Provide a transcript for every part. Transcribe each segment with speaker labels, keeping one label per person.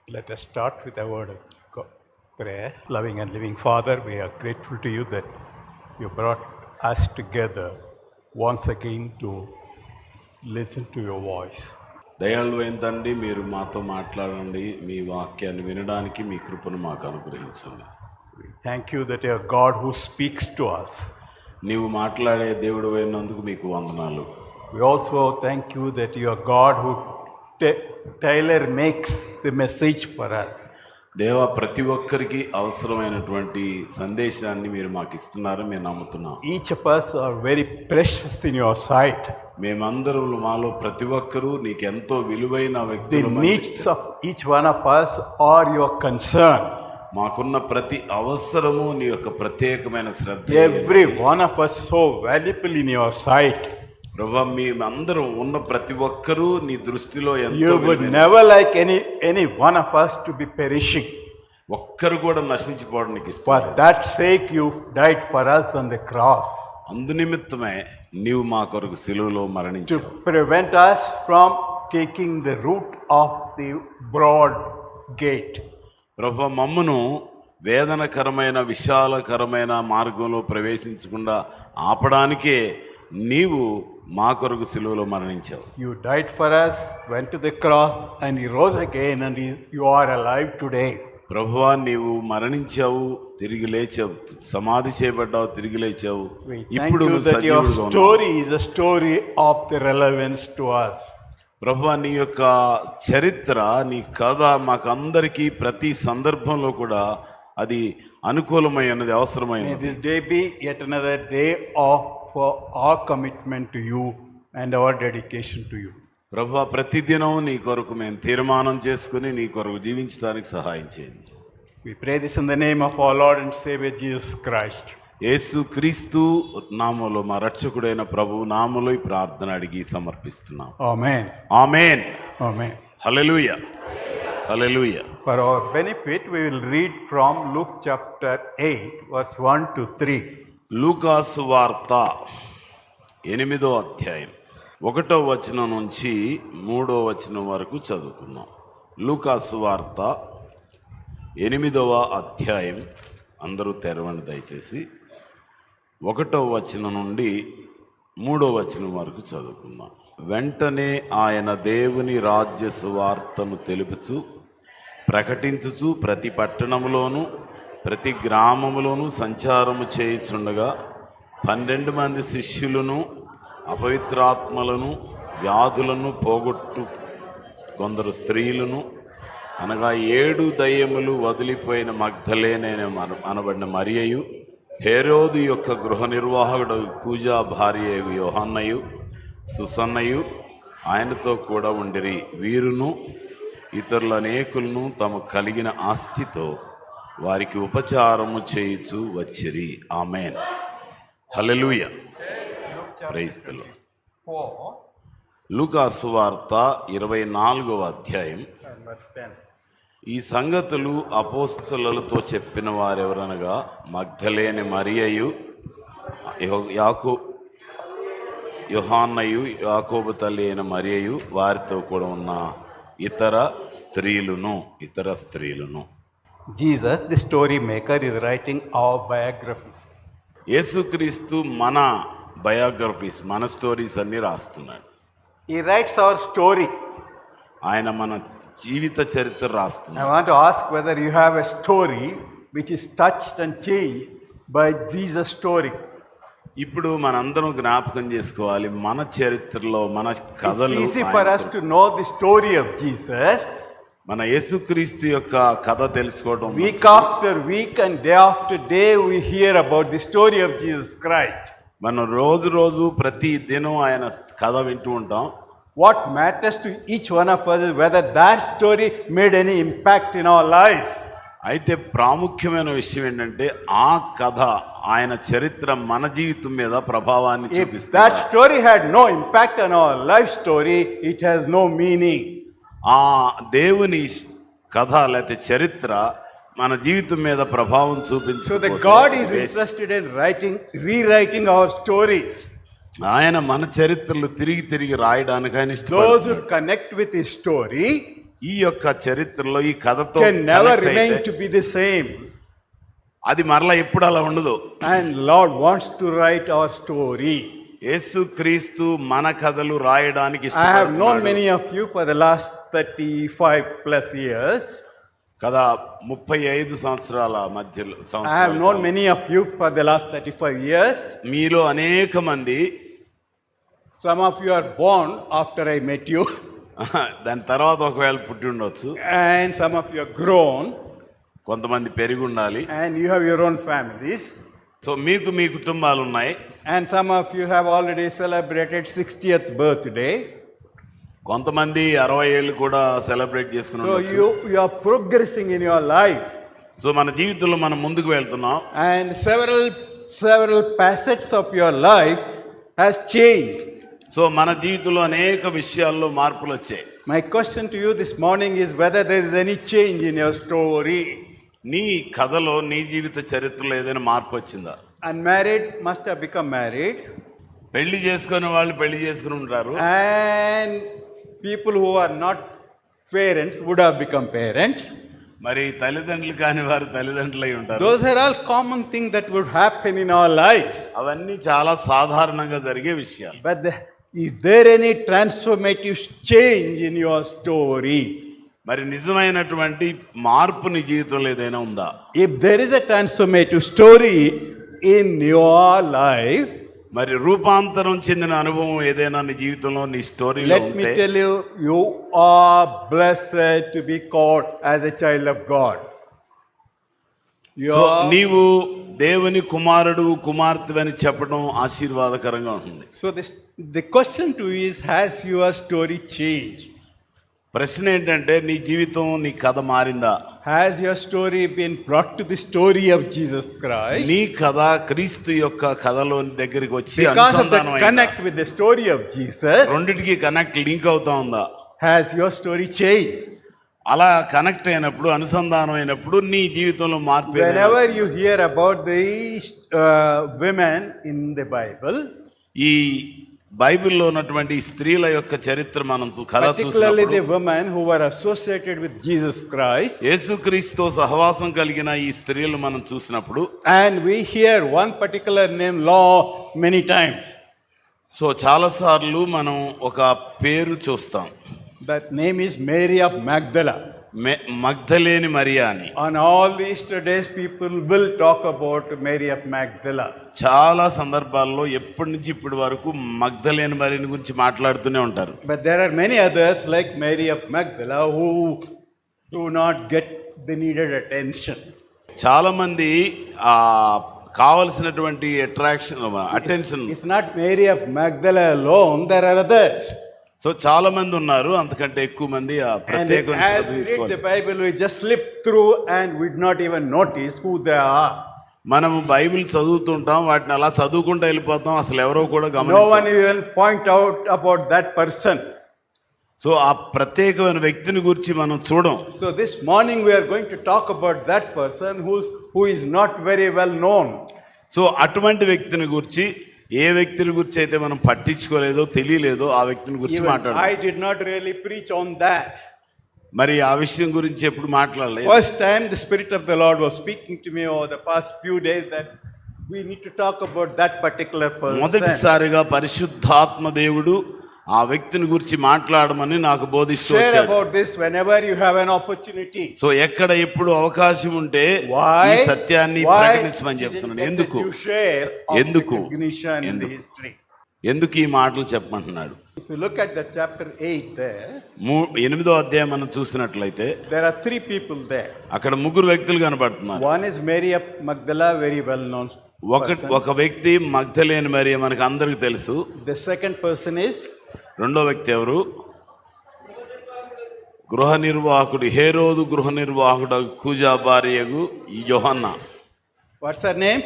Speaker 1: Let us start with a word of prayer. Loving and living Father, we are grateful to you that you brought us together once again to listen to your voice.
Speaker 2: దయాళువైన తండ్రి, మీరు మాతో మాట్లాడండి. మీ వాక్యాన్ని వినడానికి మీ కృపను మాకు అనుగ్రహించండి.
Speaker 1: We thank you that you are God who speaks to us.
Speaker 2: నీవు మాట్లాడే దేవుడు అయినందుకు మీకు వందనాలు.
Speaker 1: We also thank you that you are God who tailor makes the message for us.
Speaker 2: దేవా, ప్రతి ఒక్కరికి అవసరమైనటువంటి సందేశాన్ని మీరు మాకు ఇస్తున్నారు, మేము నమ్ముతున్నాం.
Speaker 1: Each of us are very precious in your sight.
Speaker 2: మేమందరం, మాలో ప్రతి ఒక్కరూ నీకెంతో విలువైన
Speaker 1: The
Speaker 2: వ్యక్తులు.
Speaker 1: needs of each one of us are your concern.
Speaker 2: మాకున్న ప్రతి అవసరము నీ యొక్క ప్రత్యేకమైన శ్రద్ధ.
Speaker 1: Every one of us so valuable in your sight.
Speaker 2: ప్రభా, మేమందరం ఉన్న ప్రతి ఒక్కరూ నీ దృష్టిలో ఎంతో
Speaker 1: You would never like any one of us to be perishing.
Speaker 2: ఒక్కరు కూడా నశించిపోవడానికి ఇష్టం.
Speaker 1: For that sake you died for us on the cross.
Speaker 2: అందునిమిత్తమే నీవు మా కొరకు సిలువలో
Speaker 1: To
Speaker 2: మరణించావు.
Speaker 1: prevent us from taking the route of the broad gate.
Speaker 2: ప్రభా, మమ్మను వేదనకరమైన విశాలకరమైన మార్గంలో ప్రవేశించకుండా ఆపడానికే నీవు మా కొరకు సిలువలో మరణించావు.
Speaker 1: You died for us, went to the cross, and you rose again, and you are alive today.
Speaker 2: ప్రభువా, నీవు మరణించావు, తిరిగి లేచావు, సమాధి చేయబడ్డావు, తిరిగి లేచావు.
Speaker 1: We thank
Speaker 2: ఇప్పుడు
Speaker 1: you
Speaker 2: నువ్వు
Speaker 1: that your
Speaker 2: సజీవుడుగా ఉన్నావు.
Speaker 1: story is a story of the relevance to us.
Speaker 2: ప్రభువా, నీ యొక్క చరిత్ర, నీ కథ మాకు అందరికీ ప్రతి సందర్భంలో కూడా అది అనుకూలమైనది,
Speaker 1: May
Speaker 2: అవసరమైనది.
Speaker 1: this day be yet another day for our commitment to you and our dedication to you.
Speaker 2: ప్రభువా, ప్రతిదినం నీ కొరకు మేము తీర్మానం చేసుకుని నీ కొరకు జీవించడానికి సహాయం చేయండి.
Speaker 1: We pray this in the name of our Lord and Savior Jesus Christ.
Speaker 2: యేసు క్రీస్తు నామములో, మా రక్షకుడైన ప్రభు నామములో ఈ ప్రార్థన అడిగి సమర్పిస్తున్నాం.
Speaker 1: Amen.
Speaker 2: Amen.
Speaker 1: Amen.
Speaker 2: Hallelujah. Hallelujah.
Speaker 1: For our benefit, we will read from Luke chapter 8, verse 1 to 3.
Speaker 2: లూకాసు వార్త 8వ అధ్యాయం 1వ వచనం నుంచి 3వ వచనం వరకు చదువుకున్నాం. లూకాసు వార్త 8వ అధ్యాయం, అందరూ తెరవండి దయచేసి. 1వ వచనం నుండి 3వ వచనం వరకు చదువుకుందాం. వెంటనే ఆయన దేవుని రాజ్య సువార్తను తెలుపుచు ప్రకటించుచు ప్రతి పట్టణములోను ప్రతి గ్రామములోను సంచారము చేయుచుండగా 12 మంది శిష్యులను అపవిత్రాత్మలను వ్యాధులను పోగొట్టు కొందరు స్త్రీలను, అనగా 7 దయ్యములు వదిలిపోయిన మగ్ధలేనే అనబడిన మరియయు, హేరోదు యొక్క గృహ నిర్వాహకుడు కూజా భార్య యోహన్నయు, సుసన్నయు ఆయనతో కూడా ఉండిరి. వీరును ఇతరుల అనేకులను తమ కలిగిన ఆస్తితో వారికి ఉపచారము చేయుచు వచ్చిరి. ఆమేన్. హల్లెలూయా. Praise the lord. లూకాసు వార్త 24వ అధ్యాయం. ఈ సంగతులు అపోస్తలులతో చెప్పిన వారెవరనగా మగ్ధలేని మరియయు, యోహాన్నయు, యాకోబు తల్లి అయిన మరియయు, వారితో కూడా ఉన్న ఇతర స్త్రీలను.
Speaker 1: Jesus, the story maker, is writing our biographies.
Speaker 2: యేసుక్రీస్తు మన బయోగ్రఫీస్, మన స్టోరీస్ అన్ని రాస్తున్నాడు.
Speaker 1: He writes our story.
Speaker 2: ఆయన మన జీవిత చరిత్ర
Speaker 1: I
Speaker 2: రాస్తున్నాడు.
Speaker 1: want to ask whether you have a story which is touched and changed by Jesus' story.
Speaker 2: ఇప్పుడు మనందరం జ్ఞాపకం చేసుకోవాలి, మన చరిత్రలో మన
Speaker 1: It's
Speaker 2: కథలు.
Speaker 1: easy for us to know the story of Jesus.
Speaker 2: మన యేసుక్రీస్తు యొక్క కథ తెలుసుకోవడం.
Speaker 1: Week after week and day after day we hear about the story of Jesus Christ.
Speaker 2: మనం రోజు ప్రతి దినం ఆయన కథ వింటూ ఉంటాం.
Speaker 1: What matters to each one of us is whether that story made any impact in our lives.
Speaker 2: అయితే ప్రాముఖ్యమైన విషయం ఏంటంటే, ఆ కథ, ఆయన చరిత్ర మన జీవితం మీద ప్రభావాన్ని
Speaker 1: If
Speaker 2: చూపిస్తుంది.
Speaker 1: that story had no impact on our life story, it has no meaning.
Speaker 2: ఆ దేవుని కథ లేకపోతే చరిత్ర మన జీవితం మీద ప్రభావం
Speaker 1: So the
Speaker 2: చూపించకపోతే
Speaker 1: God is
Speaker 2: waste.
Speaker 1: interested in rewriting our stories.
Speaker 2: ఆయన మన చరిత్రలు తిరిగి రాయడానికి ఆయన
Speaker 1: Those
Speaker 2: ఇష్టపడుతున్నాడు.
Speaker 1: who connect with his story
Speaker 2: ఈ యొక్క చరిత్రలో ఈ కథతో
Speaker 1: can never
Speaker 2: connect
Speaker 1: remain
Speaker 2: అయితే
Speaker 1: to be the same.
Speaker 2: అది మరలా ఎప్పుడు అలా ఉండదు.
Speaker 1: And Lord wants to write our story.
Speaker 2: యేసు క్రీస్తు మన కథలు రాయడానికి
Speaker 1: I have known
Speaker 2: ఇష్టపడుతున్నాడు.
Speaker 1: many of you for the last 35 plus years.
Speaker 2: కదా 35 సంవత్సరాల మధ్యలో
Speaker 1: I have known many of you for the last 35 years.
Speaker 2: మీలో అనేక మంది
Speaker 1: Some of you are born after I met you,
Speaker 2: దాని తర్వాత ఒకవేళ పుట్టి ఉండొచ్చు,
Speaker 1: and some of you are grown,
Speaker 2: కొంతమంది పెరిగి ఉండాలి.
Speaker 1: and you have your own families,
Speaker 2: so మీకు మీ కుటుంబాలు ఉన్నాయి.
Speaker 1: and some of you have already celebrated 60th birthday.
Speaker 2: కొంతమంది 60 ఏళ్ళు కూడా సెలబ్రేట్ చేసుకుని
Speaker 1: So
Speaker 2: ఉండొచ్చు.
Speaker 1: you are progressing in your life,
Speaker 2: so మన జీవితంలో మనం ముందుకు వెళ్తున్నాం.
Speaker 1: and several facets of your life has changed.
Speaker 2: So మన జీవితంలో అనేక విషయాల్లో మార్పులు వచ్చాయి.
Speaker 1: My question to you this morning is whether there is any change in your story.
Speaker 2: నీ కథలో నీ జీవిత చరిత్రలో ఏదైనా మార్పు వచ్చిందా?
Speaker 1: Unmarried must have become married,
Speaker 2: పెళ్లి చేసుకునే వాళ్ళు పెళ్లి చేసుకుని ఉంటారు.
Speaker 1: and people who are not parents would have become parents.
Speaker 2: మరి తల్లిదండ్రులు కాని వారు తల్లిదండ్రులై ఉంటారు.
Speaker 1: Those are all common things that would happen in our lives.
Speaker 2: అవన్నీ చాలా సాధారణంగా జరిగే విషయాలు.
Speaker 1: But is there any transformative change in your story?
Speaker 2: మరి నిజమైనటువంటి మార్పు నీ జీవితంలో ఏదైనా ఉందా?
Speaker 1: If there is a transformative story in your life,
Speaker 2: మరి రూపాంతరం చెందిన అనుభవం ఏదైనా నీ జీవితంలో నీ స్టోరీలో
Speaker 1: let me
Speaker 2: ఉంటే
Speaker 1: tell you, you are blessed to be called as a child of God. You
Speaker 2: so
Speaker 1: are,
Speaker 2: నీవు దేవుని కుమారుడు కుమార్తె అని చెప్పడం ఆశీర్వాదకరంగా ఉంటుంది.
Speaker 1: so the question to you is, has your story changed?
Speaker 2: ప్రశ్న ఏంటంటే నీ జీవితం నీ కథ మారిందా?
Speaker 1: Has your story been brought to the story of Jesus Christ?
Speaker 2: నీ కథ క్రీస్తు యొక్క కథలో దగ్గరికి వచ్చి
Speaker 1: Because of the
Speaker 2: అనుసంధానం అయిందా?
Speaker 1: connect with the story of Jesus,
Speaker 2: రెండిటికి కనెక్ట్ లింక్ అవుతా ఉందా?
Speaker 1: has your story changed?
Speaker 2: అలా కనెక్ట్ అయినప్పుడు అనుసంధానం అయినప్పుడు నీ జీవితంలో మార్పు ఏదైనా
Speaker 1: Whenever
Speaker 2: వచ్చిందా?
Speaker 1: you hear about the women in the Bible,
Speaker 2: ఈ బైబిల్లో ఉన్నటువంటి ఈ స్త్రీల యొక్క చరిత్ర మనం కథ
Speaker 1: particularly the
Speaker 2: చూసినప్పుడు
Speaker 1: women who were associated with Jesus Christ,
Speaker 2: యేసుక్రీస్తుతో సహవాసం కలిగిన ఈ స్త్రీలు మనం చూసినప్పుడు
Speaker 1: and we hear one particular name law many times.
Speaker 2: So చాలాసార్లు మనం ఒక పేరు చూస్తాం.
Speaker 1: That name is Mary of Magdala.
Speaker 2: Magdalene Mariya అని.
Speaker 1: On all the Easter days, people will talk about Mary of Magdala.
Speaker 2: చాలా సందర్భాల్లో ఎప్పటి నుంచి ఇప్పటి వరకు మగ్ధలేని మరియని గురించి మాట్లాడుతూనే ఉంటారు.
Speaker 1: But there are many others like Mary of Magdala who do not get the needed attention.
Speaker 2: చాలా మంది కావలసినటువంటి attention.
Speaker 1: It's not Mary of Magdala alone, there are others.
Speaker 2: So చాలా మంది ఉన్నారు, అంతకంటే ఎక్కువ మంది ఆ
Speaker 1: And
Speaker 2: ప్రత్యేకమైన
Speaker 1: as
Speaker 2: Shraddha
Speaker 1: we read the
Speaker 2: తీసుకోవాలి.
Speaker 1: Bible, we just slip through and would not even notice who they are.
Speaker 2: మనము బైబిల్ చదువుతుంటాం, వాటిని అలా చదువుకుంటూ వెళ్ళిపోతాం, అసలు ఎవరో కూడా
Speaker 1: No one
Speaker 2: గమనించం.
Speaker 1: even point out about that person.
Speaker 2: So ఆ ప్రత్యేకమైన వ్యక్తిని గురించి మనం చూడం.
Speaker 1: So this morning we are going to talk about that person who is not very well known.
Speaker 2: So అటువంటి వ్యక్తిని గురించి, ఏ వ్యక్తిని గురించి అయితే మనం పట్టించుకోలేదో తెలియలేదో ఆ వ్యక్తిని గురించి
Speaker 1: Even
Speaker 2: మాట్లాడాలి.
Speaker 1: I did not really preach on that.
Speaker 2: మరి ఆ విషయం గురించి ఎప్పుడు మాట్లాడలేదు.
Speaker 1: First time the Spirit of the Lord was speaking to me over the past few days that we need to talk about that particular person.
Speaker 2: మొదటిసారిగా పరిశుద్ధాత్మ దేవుడు ఆ వ్యక్తిని గురించి మాట్లాడమని నాకు బోధిస్తూ
Speaker 1: Share
Speaker 2: వచ్చాడు.
Speaker 1: about this whenever you have an opportunity.
Speaker 2: So ఎక్కడ ఎప్పుడు అవకాశం ఉంటే
Speaker 1: Why?
Speaker 2: ఈ సత్యాన్ని
Speaker 1: Why
Speaker 2: ప్రకటించమని చెప్తున్నాడు. ఎందుకు
Speaker 1: you share of
Speaker 2: ఎందుకు?
Speaker 1: recognition in the
Speaker 2: ఎందుకు?
Speaker 1: history.
Speaker 2: ఎందుకు ఈ మాటలు చెప్పమంటున్నాడు?
Speaker 1: If you look at the chapter 8 there,
Speaker 2: 8వ అధ్యాయం మనం చూసినట్లయితే
Speaker 1: there are three people there.
Speaker 2: అక్కడ ముగ్గురు వ్యక్తులు కనబడుతున్నారు.
Speaker 1: One is Mary of Magdala, very well known person.
Speaker 2: ఒక వ్యక్తి మగ్ధలేని మరియ, మనకు అందరికి తెలుసు.
Speaker 1: The second person is
Speaker 2: రెండో వ్యక్తి ఎవరు? గృహ నిర్వాహకుడు, హేరోదు గృహ నిర్వాహకుడు కూజా భార్యగు Yohanna.
Speaker 1: what's her name?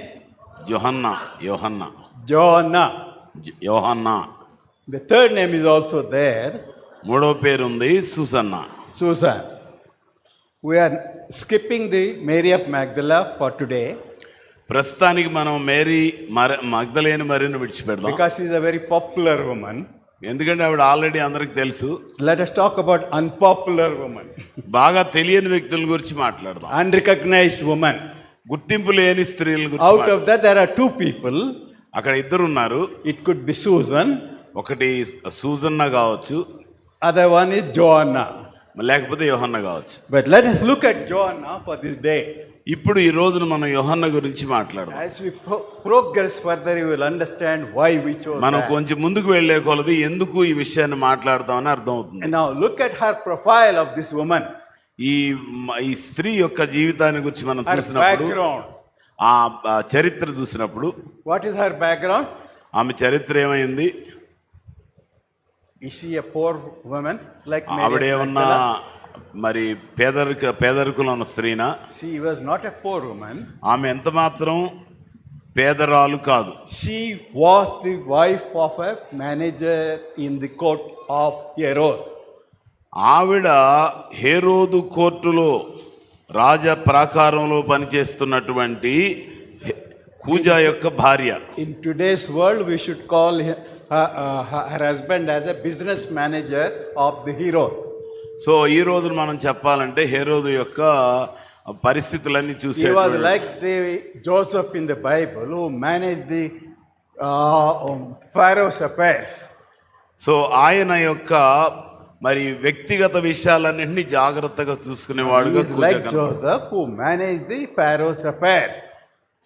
Speaker 2: Yohanna Yohanna
Speaker 1: Joanna.
Speaker 2: Yohanna.
Speaker 1: The third name is also there,
Speaker 2: మూడో పేరు ఉంది Susanna.
Speaker 1: Susan. We are skipping the Mary of Magdala for today
Speaker 2: ప్రస్తుతానికి మనం Magdalene మరియను విడిచిపెడదాం.
Speaker 1: because she is a very popular woman.
Speaker 2: ఎందుకంటే ఆవిడ ఆల్రెడీ అందరికి తెలుసు.
Speaker 1: Let us talk about unpopular woman,
Speaker 2: బాగా తెలియని వ్యక్తుల గురించి మాట్లాడదాం.
Speaker 1: unrecognized woman.
Speaker 2: గుర్తింపు లేని స్త్రీల గురించి
Speaker 1: Out of that, there are two people.
Speaker 2: అక్కడ ఇద్దరు ఉన్నారు.
Speaker 1: It could be Susan,
Speaker 2: ఒకటి సూజన్న కావచ్చు,
Speaker 1: other one is Joanna.
Speaker 2: లేకపోతే యోహన్న కావచ్చు.
Speaker 1: But let us look at Joanna for this day.
Speaker 2: ఇప్పుడు ఈ రోజున మనం యోహన్న గురించి మాట్లాడదాం.
Speaker 1: As we progress further, you will understand why we chose
Speaker 2: మనం
Speaker 1: that.
Speaker 2: కొంచెం ముందుకు వెళ్లే కొలది ఎందుకు ఈ విషయాన్ని మాట్లాడతామని అర్థం అవుతుంది.
Speaker 1: And now look at her profile of this woman,
Speaker 2: ఈ స్త్రీ యొక్క జీవితాన్ని గురించి మనం
Speaker 1: her
Speaker 2: చూసినప్పుడు,
Speaker 1: background.
Speaker 2: ఆ చరిత్ర చూసినప్పుడు
Speaker 1: What is her background?
Speaker 2: ఆమె చరిత్ర ఏమైంది?
Speaker 1: Is she a poor woman like Mary
Speaker 2: ఆవిడేమన్నా
Speaker 1: Magdalene?
Speaker 2: మరి పేదరికులు ఉన్న స్త్రీనా?
Speaker 1: She was not a poor woman.
Speaker 2: ఆమె ఎంత మాత్రం పేదరాలు కాదు.
Speaker 1: She was the wife of a manager in the court of Herod.
Speaker 2: ఆవిడ హేరోదు కోర్టులో రాజ ప్రాకారంలో పనిచేస్తున్నటువంటి కూజా యొక్క భార్య.
Speaker 1: In today's world, we should call her husband as a business manager of the Herod.
Speaker 2: So ఈ రోజు మనం చెప్పాలంటే హేరోదు యొక్క పరిస్థితులన్నీ చూసే
Speaker 1: He was like the Joseph in the Bible who managed the Pharaoh's affairs.
Speaker 2: So ఆయన యొక్క మరి వ్యక్తిగత విషయాలన్నింటినీ జాగ్రత్తగా
Speaker 1: He
Speaker 2: చూసుకునేవాడుగా
Speaker 1: is like Joseph who managed the Pharaoh's affairs.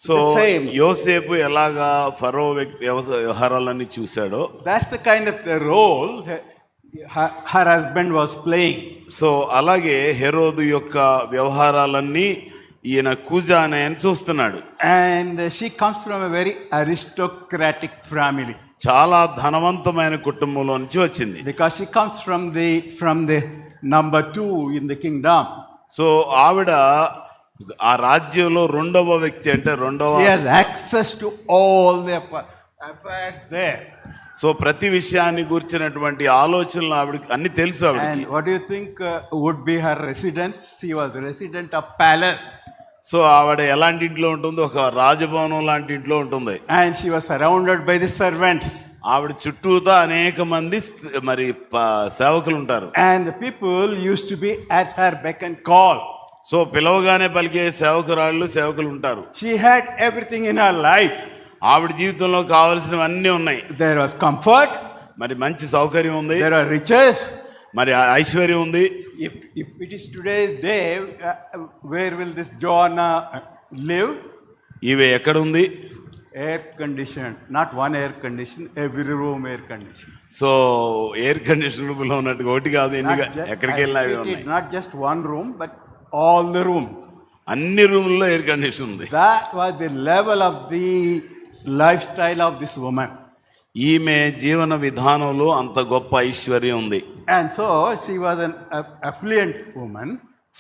Speaker 2: So
Speaker 1: The same.
Speaker 2: యోసేపు ఎలాగా ఫరో వ్యవహారాలన్నీ చూశాడో,
Speaker 1: That's the kind of the role her husband was playing.
Speaker 2: So అలాగే హెరోదు యొక్క వ్యవహారాలన్నీ ఈయన కూజా అనే ఆయన చూస్తున్నాడు.
Speaker 1: And she comes from a very aristocratic family.
Speaker 2: చాలా ధనవంతమైన కుటుంబంలో నుంచి వచ్చింది.
Speaker 1: Because she comes from the number 2 in the kingdom.
Speaker 2: So ఆవిడ ఆ రాజ్యంలో రెండవ వ్యక్తి, అంటే రెండవ,
Speaker 1: She has access to all the affairs there.
Speaker 2: So ప్రతి విషయాన్ని గురించినటువంటి ఆలోచనలు ఆవిడకి అన్ని తెలుసు. ఆవిడకి
Speaker 1: And what do you think would be her residence? She was resident of palace.
Speaker 2: So ఆవిడ ఎలాంటి ఇంట్లో ఉంటుంది? ఒక రాజభవనం లాంటి ఇంట్లో ఉంటుంది.
Speaker 1: And she was surrounded by the servants.
Speaker 2: ఆవిడ చుట్టూతా అనేక మంది మరి సేవకులు ఉంటారు.
Speaker 1: And the people used to be at her beck and call.
Speaker 2: So పిలవగానే పలికే సేవకులు ఉంటారు.
Speaker 1: She had everything in her life.
Speaker 2: ఆవిడ జీవితంలో కావలసినవన్నీ ఉన్నాయి.
Speaker 1: There was comfort.
Speaker 2: మరి మంచి సౌకర్యం ఉంది.
Speaker 1: There are riches.
Speaker 2: మరి ఐశ్వర్యం ఉంది.
Speaker 1: If it is today's day, where will this Joanna live?
Speaker 2: ఇవి ఎక్కడ ఉంది?
Speaker 1: Air conditioned. Not one air condition, every room air conditioned.
Speaker 2: So air conditionable ఉన్నట్టుగా ఒకటి కాదు, ఎక్కడికి వెళ్ళినా అవి ఉన్నాయి.
Speaker 1: Not just one room, but all the room.
Speaker 2: అన్ని రూముల్లో ఎయిర్ కండిషన్ ఉంది.
Speaker 1: That was the level of the lifestyle of this woman.
Speaker 2: ఈమె జీవన విధానంలో అంత గొప్ప ఐశ్వర్యం ఉంది.
Speaker 1: And so she was an affluent woman.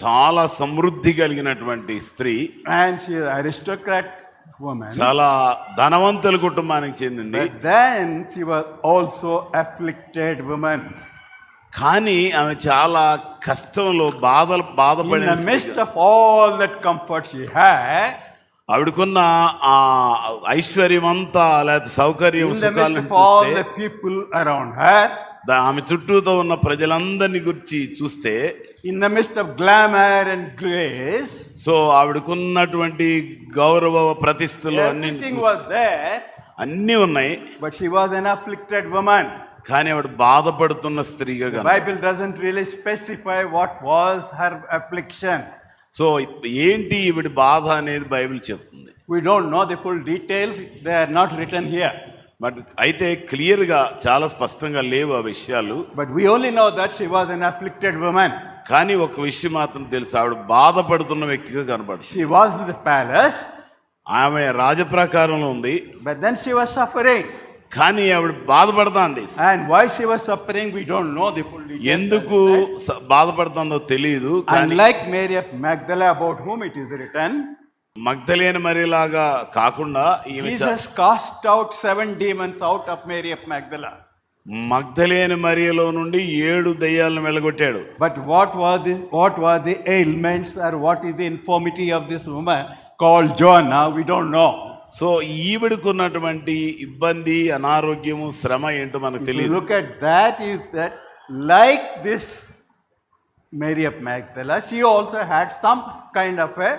Speaker 2: చాలా సమృద్ధి కలిగినటువంటి స్త్రీ.
Speaker 1: And she was an aristocrat woman.
Speaker 2: చాలా ధనవంతుల కుటుంబానికి చెందింది.
Speaker 1: But then she was also afflicted woman.
Speaker 2: కానీ ఆమె చాలా కష్టంలో బాధపడిన.
Speaker 1: In the midst of all that comfort she had,
Speaker 2: ఆవిడకున్న ఆ ఐశ్వర్యం అంతా లేదా సౌకర్యం
Speaker 1: in the
Speaker 2: సుఖాలను
Speaker 1: midst of all
Speaker 2: చూస్తే,
Speaker 1: the people around her,
Speaker 2: ఆమె చుట్టూతో ఉన్న ప్రజలందరినీ గురించి చూస్తే,
Speaker 1: in the midst of glamour and grace,
Speaker 2: so ఆవిడకున్నటువంటి గౌరవ ప్రతిష్టలు
Speaker 1: everything was there,
Speaker 2: అన్నీ ఉన్నాయి.
Speaker 1: but she was an afflicted woman.
Speaker 2: కానీ ఆవిడ బాధపడుతున్న స్త్రీగా
Speaker 1: The
Speaker 2: కనబడింది.
Speaker 1: Bible doesn't really specify what was her affliction.
Speaker 2: So ఏంటి ఈవిడ బాధ అనేది బైబిల్ చెప్తుంది.
Speaker 1: We don't know the full details, they are not written here.
Speaker 2: But అయితే క్లియర్గా చాలా స్పష్టంగా లేవు ఆ విషయాలు.
Speaker 1: But we only know that she was an afflicted woman.
Speaker 2: కానీ ఒక విషయం మాత్రం తెలుసు, ఆవిడ బాధపడుతున్న వ్యక్తిగా కనబడుతుంది.
Speaker 1: She was in the palace,
Speaker 2: ఆమె రాజప్రాకారంలో ఉంది,
Speaker 1: but then she was suffering.
Speaker 2: కానీ ఆవిడ బాధపడుతుంది.
Speaker 1: And why she was suffering, we don't know the full details.
Speaker 2: ఎందుకు బాధపడుతుందో తెలియదు. కానీ
Speaker 1: Unlike Mary of Magdala, about whom it is written,
Speaker 2: మగ్దలేని మరిలాగా కాకుండా ఈమె
Speaker 1: Jesus cast out 7 demons out of Mary of Magdala.
Speaker 2: మగ్దలేని మరియలో నుండి 7 దయ్యాలను వెళ్ళగొట్టాడు.
Speaker 1: But what were the ailments, or what is the infirmity of this woman called Joanna? We don't know.
Speaker 2: So ఈవిడకున్నటువంటి ఇబ్బంది, అనారోగ్యము, శ్రమ ఏంటో మనకు
Speaker 1: If you
Speaker 2: తెలియదు.
Speaker 1: look at that, is that like this Mary of Magdala, she also had some kind of a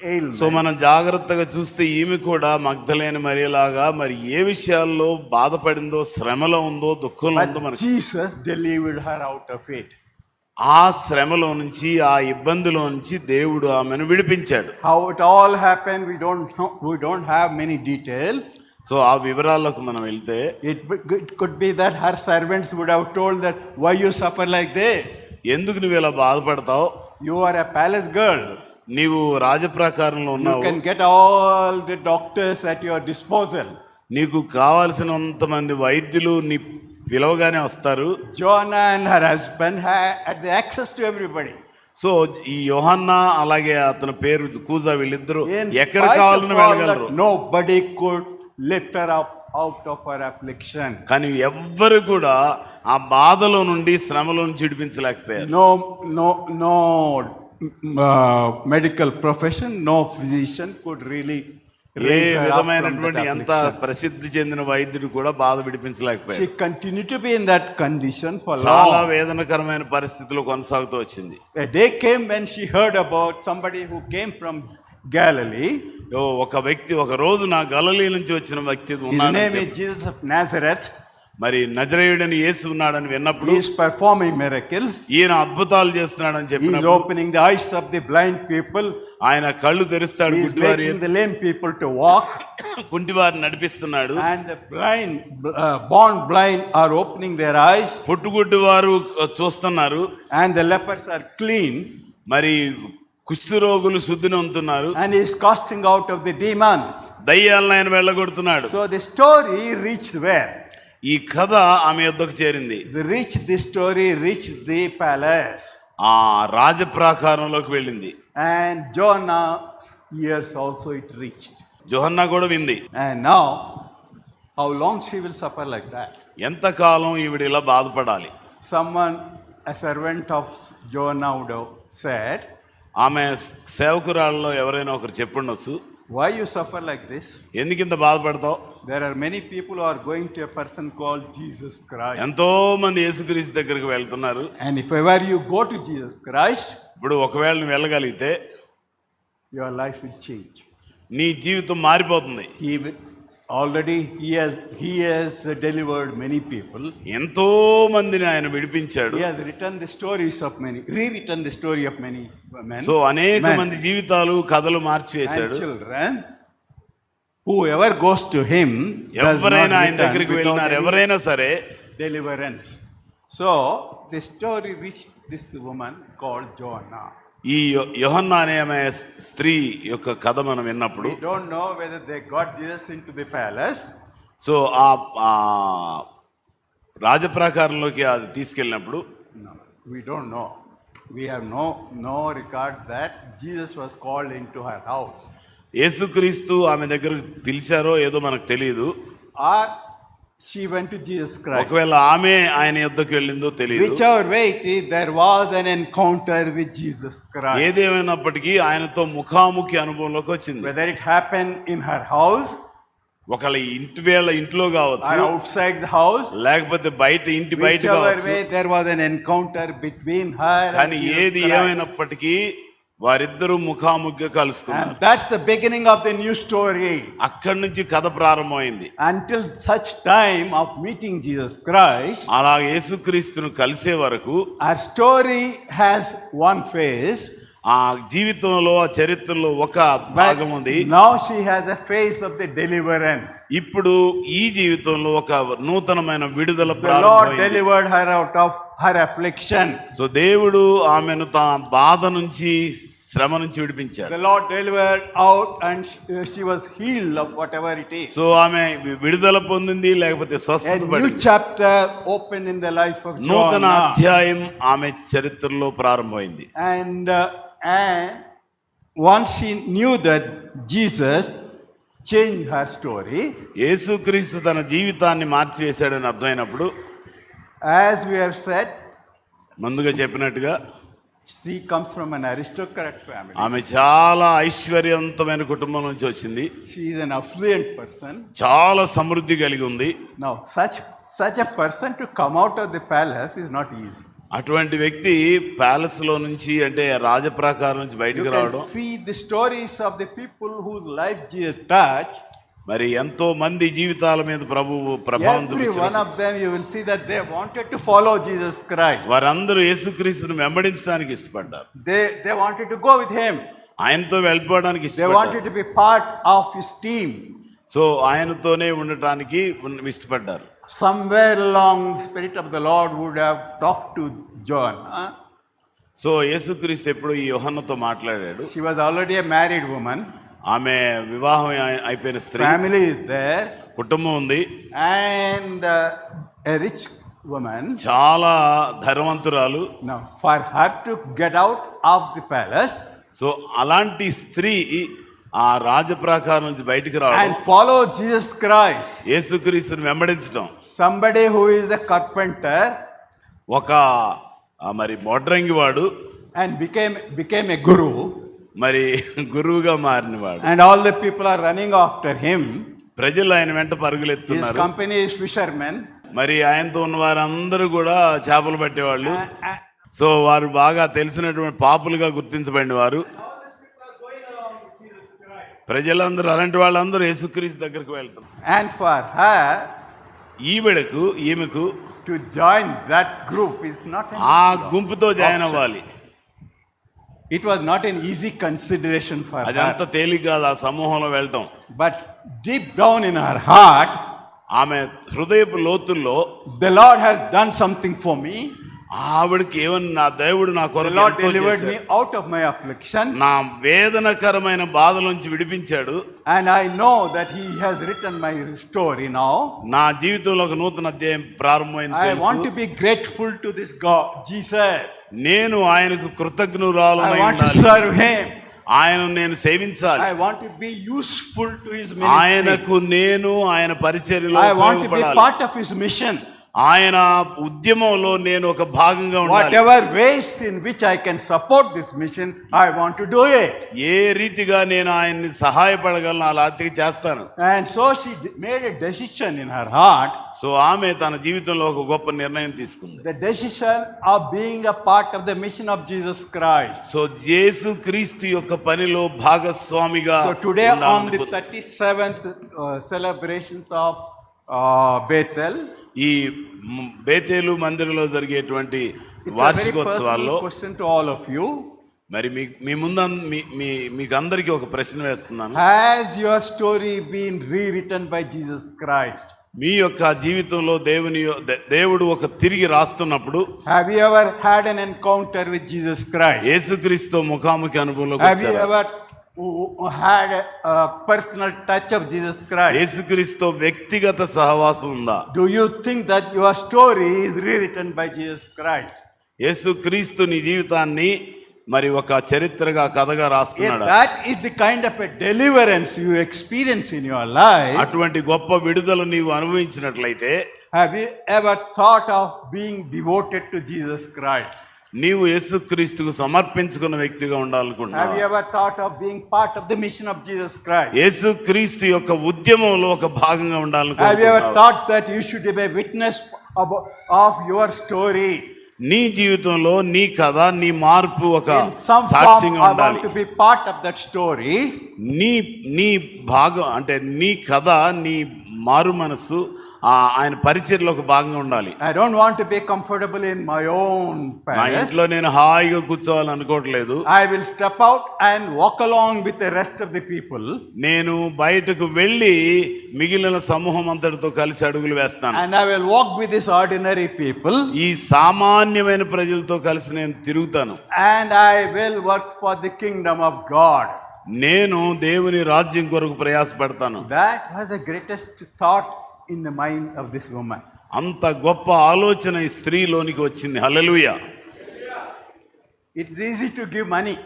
Speaker 1: ailment.
Speaker 2: So మనం జాగ్రత్తగా చూస్తే ఈమె కూడా మగ్దలేని మరియలాగా మరి ఏ విషయాల్లో బాధపడిందో, శ్రమలో ఉందో, దుఃఖంలో ఉందో
Speaker 1: But
Speaker 2: మనకి.
Speaker 1: Jesus delivered her out of it.
Speaker 2: ఆ శ్రమలో నుంచి, ఆ ఇబ్బందిలో నుంచి దేవుడు ఆమెను విడిపించాడు.
Speaker 1: How it all happened, we don't know. We don't have many details.
Speaker 2: So ఆ వివరాలకు మనం వెళ్తే
Speaker 1: It could be that her servants would have told that, why you suffer like this?
Speaker 2: ఎందుకు నువ్వు ఇలా బాధపడతావు,
Speaker 1: You are a palace girl.
Speaker 2: నీవు రాజప్రాకారంలో
Speaker 1: You
Speaker 2: ఉన్నావు,
Speaker 1: can get all the doctors at your disposal.
Speaker 2: నీకు కావాల్సినంత మంది వైద్యులు నీ పిలవగానే వస్తారు.
Speaker 1: Joanna and her husband had the access to everybody.
Speaker 2: So ఈ యోహన్నా అలాగే అతని పేరు కూజా వీళ్ళిద్దరూ
Speaker 1: In
Speaker 2: ఎక్కడ
Speaker 1: spite
Speaker 2: కావాలని
Speaker 1: of all
Speaker 2: వెళ్ళగలరు.
Speaker 1: that, nobody could lift her up out of her affliction.
Speaker 2: కానీ ఎవ్వరు కూడా ఆ బాధలో నుండి, శ్రమలో నుంచి విడిపించలేకపోయారు.
Speaker 1: No medical profession, no physician could really
Speaker 2: A
Speaker 1: raise her up from
Speaker 2: విధమైనటువంటి
Speaker 1: that
Speaker 2: ఎంత
Speaker 1: affliction.
Speaker 2: ప్రసిద్ధి చెందిన వైద్యుడు కూడా బాధ విడిపించలేకపోయాడు.
Speaker 1: She continued to be in that condition for
Speaker 2: చాలా
Speaker 1: long.
Speaker 2: వేదనకరమైన పరిస్థితిలో కొనసాగుతూ వచ్చింది.
Speaker 1: A day came when she heard about somebody who came from Galilee.
Speaker 2: ఒక వ్యక్తి, ఒక రోజు నా గలిలీ నుంచి వచ్చిన వ్యక్తి
Speaker 1: His
Speaker 2: ఉన్నాడని
Speaker 1: name is
Speaker 2: చెప్పి,
Speaker 1: Jesus of Nazareth.
Speaker 2: మరి నజరేయుడని యేసు ఉన్నాడని విన్నప్పుడు,
Speaker 1: He is performing miracles.
Speaker 2: ఈయన అద్భుతాలు చేస్తున్నాడని
Speaker 1: He is
Speaker 2: చెప్పినప్పుడు,
Speaker 1: opening the eyes of the blind people.
Speaker 2: ఆయన కళ్ళు తెరుస్తాడు,
Speaker 1: He is
Speaker 2: గుడ్డివారి
Speaker 1: making the lame people to walk.
Speaker 2: కుంటివారిని నడిపిస్తున్నాడు,
Speaker 1: And the blind, born blind are opening their eyes.
Speaker 2: పుట్టుగుడ్డివారు చూస్తున్నారు,
Speaker 1: And the lepers are clean.
Speaker 2: మరి కుష్ఠరోగులు శుద్ధిని పొందుతున్నారు,
Speaker 1: And he is casting out of the demons.
Speaker 2: దయ్యాలను ఆయన వెళ్ళగొడుతున్నాడు.
Speaker 1: So the story reached where?
Speaker 2: ఈ కథ ఆమె యొద్దకు చేరింది.
Speaker 1: The story reached the palace.
Speaker 2: ఆ రాజప్రాకారంలోకి వెళ్ళింది.
Speaker 1: And Jonah's ears also it reached.
Speaker 2: Yohanna కూడా వింది.
Speaker 1: And now, how long she will suffer like that?
Speaker 2: ఎంతకాలం ఈవిడ ఇలా బాధపడాలి.
Speaker 1: Someone, a servant of Jonah would have said,
Speaker 2: ఆమె సేవకురాళ్ళలో ఎవరైనా ఒకరు చెప్పుండొచ్చు,
Speaker 1: why you suffer like this?
Speaker 2: ఎందుకు ఇంత బాధపడతావు?
Speaker 1: There are many people who are going to a person called Jesus Christ.
Speaker 2: ఎంతో మంది యేసుక్రీస్తు దగ్గరికి వెళ్తున్నారు.
Speaker 1: And if ever you go to Jesus Christ,
Speaker 2: ఇప్పుడు ఒకవేళ నువ్వు వెళ్ళగలిగితే
Speaker 1: your life will change.
Speaker 2: నీ జీవితం మారిపోతుంది.
Speaker 1: He has delivered many people.
Speaker 2: ఎంతో మందిని ఆయన విడిపించాడు.
Speaker 1: He has written the stories of many, rewritten the story of many men.
Speaker 2: So అనేక మంది జీవితాలు, కథలు మార్చివేశాడు.
Speaker 1: And children, whoever goes to him does not
Speaker 2: ఎవరైనా ఆయన
Speaker 1: return
Speaker 2: దగ్గరికి
Speaker 1: without
Speaker 2: వెళ్ళినారు,
Speaker 1: any
Speaker 2: ఎవరైనా సరే
Speaker 1: deliverance. So the story reached this woman called Joanna.
Speaker 2: ఈ యోహన్నా అనే ఆమె స్త్రీ యొక్క కథ మనం విన్నప్పుడు,
Speaker 1: We don't know whether they got Jesus into the palace.
Speaker 2: So ఆ రాజప్రాకారంలోకి అది తీసుకెళ్ళినప్పుడు,
Speaker 1: No, we don't know. We have no record that Jesus was called into her house.
Speaker 2: యేసుక్రీస్తు ఆమె దగ్గరకు పిలిచారో ఏదో మనకు తెలియదు.
Speaker 1: Or she went to Jesus Christ.
Speaker 2: ఒకవేళ ఆమె ఆయన యొద్దకు వెళ్ళిందో తెలియదు.
Speaker 1: Whichever way it is, there was an encounter with Jesus Christ.
Speaker 2: ఏదేమైనప్పటికీ ఆయనతో ముఖాముఖి అనుభవంలోకి వచ్చింది.
Speaker 1: Whether it happened in her house
Speaker 2: ఒకళ్ళ ఇంట్లో కావచ్చు,
Speaker 1: or outside the house,
Speaker 2: లేకపోతే ఇంటి బయట
Speaker 1: whichever
Speaker 2: కావచ్చు,
Speaker 1: way, there was an encounter between her
Speaker 2: కానీ
Speaker 1: and Jesus
Speaker 2: ఏది
Speaker 1: Christ.
Speaker 2: ఏమైనప్పటికీ వారిద్దరూ ముఖాముఖిగా కలుసుకున్నారు.
Speaker 1: And that's the beginning of the new story.
Speaker 2: అక్కడి నుంచి కథ ప్రారంభమైంది.
Speaker 1: Until such time of meeting Jesus Christ,
Speaker 2: అలా యేసుక్రీస్తును కలిసే వరకు
Speaker 1: our story has one phase.
Speaker 2: ఆ జీవితంలో, ఆ చరిత్రలో ఒక
Speaker 1: But
Speaker 2: భాగం ఉంది.
Speaker 1: now she has a phase of the deliverance.
Speaker 2: ఇప్పుడు ఈ జీవితంలో ఒక నూతనమైన విడుదల
Speaker 1: The Lord
Speaker 2: ప్రారంభమైంది.
Speaker 1: delivered her out of her affliction.
Speaker 2: So దేవుడు ఆమెను తన బాధ నుంచి, శ్రమ నుంచి విడిపించాడు.
Speaker 1: The Lord delivered out and she was healed of whatever it is.
Speaker 2: So ఆమె విడుదల పొందింది, లేకపోతే
Speaker 1: A
Speaker 2: స్వస్థత
Speaker 1: new
Speaker 2: పడింది.
Speaker 1: chapter opened in the life of
Speaker 2: నూతన
Speaker 1: Jonah.
Speaker 2: అధ్యాయం ఆమె చరిత్రలో ప్రారంభమైంది.
Speaker 1: And once she knew that Jesus changed her story,
Speaker 2: యేసుక్రీస్తు తన జీవితాన్ని మార్చివేశాడని అర్థమైనప్పుడు,
Speaker 1: as we have said,
Speaker 2: ముందుగా చెప్పినట్టుగా,
Speaker 1: She comes from an aristocrat family.
Speaker 2: ఆమె చాలా ఐశ్వర్యవంతమైన కుటుంబం నుంచి వచ్చింది.
Speaker 1: She is an affluent person.
Speaker 2: చాలా సమృద్ధి కలిగి ఉంది.
Speaker 1: Now, such a person to come out of the palace is not easy.
Speaker 2: అటువంటి వ్యక్తి ప్యాలెస్ లో నుంచి అంటే రాజప్రాకారం నుంచి
Speaker 1: You
Speaker 2: బయటకు
Speaker 1: can
Speaker 2: రావడం,
Speaker 1: see the stories of the people whose life Jesus touched.
Speaker 2: మరి ఎంతో మంది జీవితాల మీద ప్రభువు ప్రభావం
Speaker 1: Every
Speaker 2: చూపించారు.
Speaker 1: one of them, you will see that they wanted to follow Jesus Christ.
Speaker 2: వారందరూ యేసుక్రీస్తును వెంబడించడానికి ఇష్టపడ్డారు.
Speaker 1: They wanted to go with him.
Speaker 2: ఆయనతో వెళ్ళిపోవడానికి
Speaker 1: They wanted
Speaker 2: ఇష్టపడ్డారు.
Speaker 1: to be part of his team.
Speaker 2: So ఆయనతోనే ఉండటానికి ఇష్టపడ్డారు.
Speaker 1: Somewhere along, the Spirit of the Lord would have talked to John.
Speaker 2: So యేసుక్రీస్తు ఎప్పుడు ఈ యోహన్నతో మాట్లాడాడు.
Speaker 1: She was already a married woman.
Speaker 2: ఆమె వివాహం అయిపోయిన స్త్రీ,
Speaker 1: Family is there.
Speaker 2: కుటుంబం ఉంది,
Speaker 1: And a rich woman.
Speaker 2: చాలా ధనవంతురాలు.
Speaker 1: Now, for her to get out of the palace
Speaker 2: so అలాంటి స్త్రీ ఆ రాజప్రాకారం నుంచి బయటికి రావడం,
Speaker 1: and follow Jesus Christ,
Speaker 2: యేసుక్రీస్తుని వెంబడించడం,
Speaker 1: somebody who is a carpenter
Speaker 2: ఒక మరి మొడ్రంగి వాడు
Speaker 1: and became a guru,
Speaker 2: మరి గురువుగా మారినవాడు.
Speaker 1: and all the people are running after him.
Speaker 2: ప్రజలు ఆయన వెంట
Speaker 1: His
Speaker 2: పరుగులెత్తున్నారు.
Speaker 1: company is fishermen.
Speaker 2: మరి ఆయనతో ఉన్న వారందరూ కూడా చేపలు పట్టేవాళ్ళు.
Speaker 1: And
Speaker 2: సో వారు బాగా తెలిసినటువంటి పాపులుగా గుర్తించబడిన వారు. ప్రజలందరూ అలాంటి వాళ్ళందరూ యేసుక్రీస్తు దగ్గరికి వెళ్తారు.
Speaker 1: for her
Speaker 2: ఈమెకు
Speaker 1: to join that group is not an
Speaker 2: ఆ
Speaker 1: easy
Speaker 2: గుంపుతో జాయిన్
Speaker 1: option.
Speaker 2: అవ్వాలి.
Speaker 1: It was not an easy consideration for
Speaker 2: అది
Speaker 1: her.
Speaker 2: అంత తేలిక కాదు ఆ సమూహంలో వెళ్ళటం.
Speaker 1: But deep down in her heart,
Speaker 2: ఆమె హృదయపు లోతుల్లో
Speaker 1: the Lord has done something for me.
Speaker 2: ఆవిడకి ఏమని, నా దేవుడు నా
Speaker 1: The
Speaker 2: కొరకు
Speaker 1: Lord
Speaker 2: ఎంతో
Speaker 1: delivered
Speaker 2: చేశాడు.
Speaker 1: me out of my affliction.
Speaker 2: నా వేదనకరమైన బాధలోంచి విడిపించాడు.
Speaker 1: And I know that He has written my story now.
Speaker 2: నా జీవితంలో ఒక నూతన అధ్యాయం ప్రారంభమైంది
Speaker 1: I
Speaker 2: తెలుసు.
Speaker 1: want to be grateful to this God, Jesus.
Speaker 2: నేను ఆయనకు కృతజ్ఞురాలునై
Speaker 1: I want to
Speaker 2: ఉండాలి.
Speaker 1: serve Him.
Speaker 2: ఆయనను నేను సేవించాలి.
Speaker 1: I want to be useful to His ministry.
Speaker 2: ఆయనకు నేను ఆయన పరిచర్యలో
Speaker 1: I want to be
Speaker 2: ఉపయోగపడాలి.
Speaker 1: part of His mission.
Speaker 2: ఆయన ఉద్యమంలో నేను ఒక భాగంగా ఉండాలి.
Speaker 1: Whatever ways in which I can support this mission, I want to do it.
Speaker 2: ఏ రీతిగా నేను ఆయన్ని సహాయపడగలను అలా చేస్తాను.
Speaker 1: And so she made a decision in her heart.
Speaker 2: So ఆమె తన జీవితంలో ఒక గొప్ప నిర్ణయం తీసుకుంది.
Speaker 1: The decision of being a part of the mission of Jesus Christ.
Speaker 2: So యేసు క్రీస్తు యొక్క పనిలో భాగస్వామిగా
Speaker 1: So today on the
Speaker 2: ఉండాలనుకుంది.
Speaker 1: 37th celebrations of Bethel,
Speaker 2: ఈ బేతేలు మందిరంలో జరిగేటువంటి
Speaker 1: it's a very
Speaker 2: వార్షికోత్సవాల్లో
Speaker 1: personal question to all of you.
Speaker 2: మరి మీ ముందు మీకు అందరికీ ఒక ప్రశ్న వేస్తున్నాను.
Speaker 1: Has your story been rewritten by Jesus Christ?
Speaker 2: మీ యొక్క జీవితంలో దేవుడు ఒక తిరిగి రాస్తున్నప్పుడు
Speaker 1: Have you ever had an encounter with Jesus Christ?
Speaker 2: యేసుక్రీస్తుతో ముఖాముఖి అనుభవంలోకి
Speaker 1: Have you
Speaker 2: వచ్చారా?
Speaker 1: ever had a personal touch of Jesus Christ?
Speaker 2: యేసుక్రీస్తుతో వ్యక్తిగత సహవాసం ఉందా?
Speaker 1: Do you think that your story is rewritten by Jesus Christ?
Speaker 2: యేసుక్రీస్తు నీ జీవితాన్ని మరి ఒక చరిత్రగా కథగా
Speaker 1: If
Speaker 2: రాస్తున్నాడా?
Speaker 1: that is the kind of a deliverance you experience in your life,
Speaker 2: అటువంటి గొప్ప విడుదల నీవు అనుభవించినట్లయితే
Speaker 1: have you ever thought of being devoted to Jesus Christ?
Speaker 2: నీవు యేసుక్రీస్తుకు సమర్పించుకున్న వ్యక్తిగా
Speaker 1: Have you
Speaker 2: ఉండాలనుకుంటున్నావా?
Speaker 1: ever thought of being part of the mission of Jesus Christ?
Speaker 2: యేసుక్రీస్తు యొక్క ఉద్యమంలో ఒక భాగంగా
Speaker 1: Have you ever
Speaker 2: ఉండాలనుకుంటున్నావా?
Speaker 1: thought that you should be a witness of your story?
Speaker 2: నీ జీవితంలో నీ కథ, నీ మార్పు ఒక
Speaker 1: In some form,
Speaker 2: సాక్ష్యంగా
Speaker 1: I
Speaker 2: ఉండాలి.
Speaker 1: want to be part of that story.
Speaker 2: నీ భాగం అంటే నీ కథ, నీ మారు మనసు ఆయన పరిచర్లో ఒక భాగంగా ఉండాలి.
Speaker 1: I don't want to be comfortable in my own
Speaker 2: నా
Speaker 1: palace.
Speaker 2: ఇంట్లో నేను హాయిగా కూర్చోవాలని అనుకోవట్లేదు.
Speaker 1: I will step out and walk along with the rest of the people.
Speaker 2: నేను బయటకు వెళ్ళి మిగిలిన సమూహం అంతటితో కలిసి అడుగులు వేస్తాను.
Speaker 1: And I will walk with these ordinary people.
Speaker 2: ఈ సామాన్యమైన ప్రజలతో కలిసి నేను తిరుగుతాను.
Speaker 1: And I will work for the kingdom of God.
Speaker 2: నేను దేవుని రాజ్యం కొరకు ప్రయాసపడతాను.
Speaker 1: That was the greatest thought in the mind of this woman.
Speaker 2: అంత గొప్ప ఆలోచన ఈ స్త్రీలోనికి వచ్చింది. హల్లెలూయా.
Speaker 1: It's easy to give money.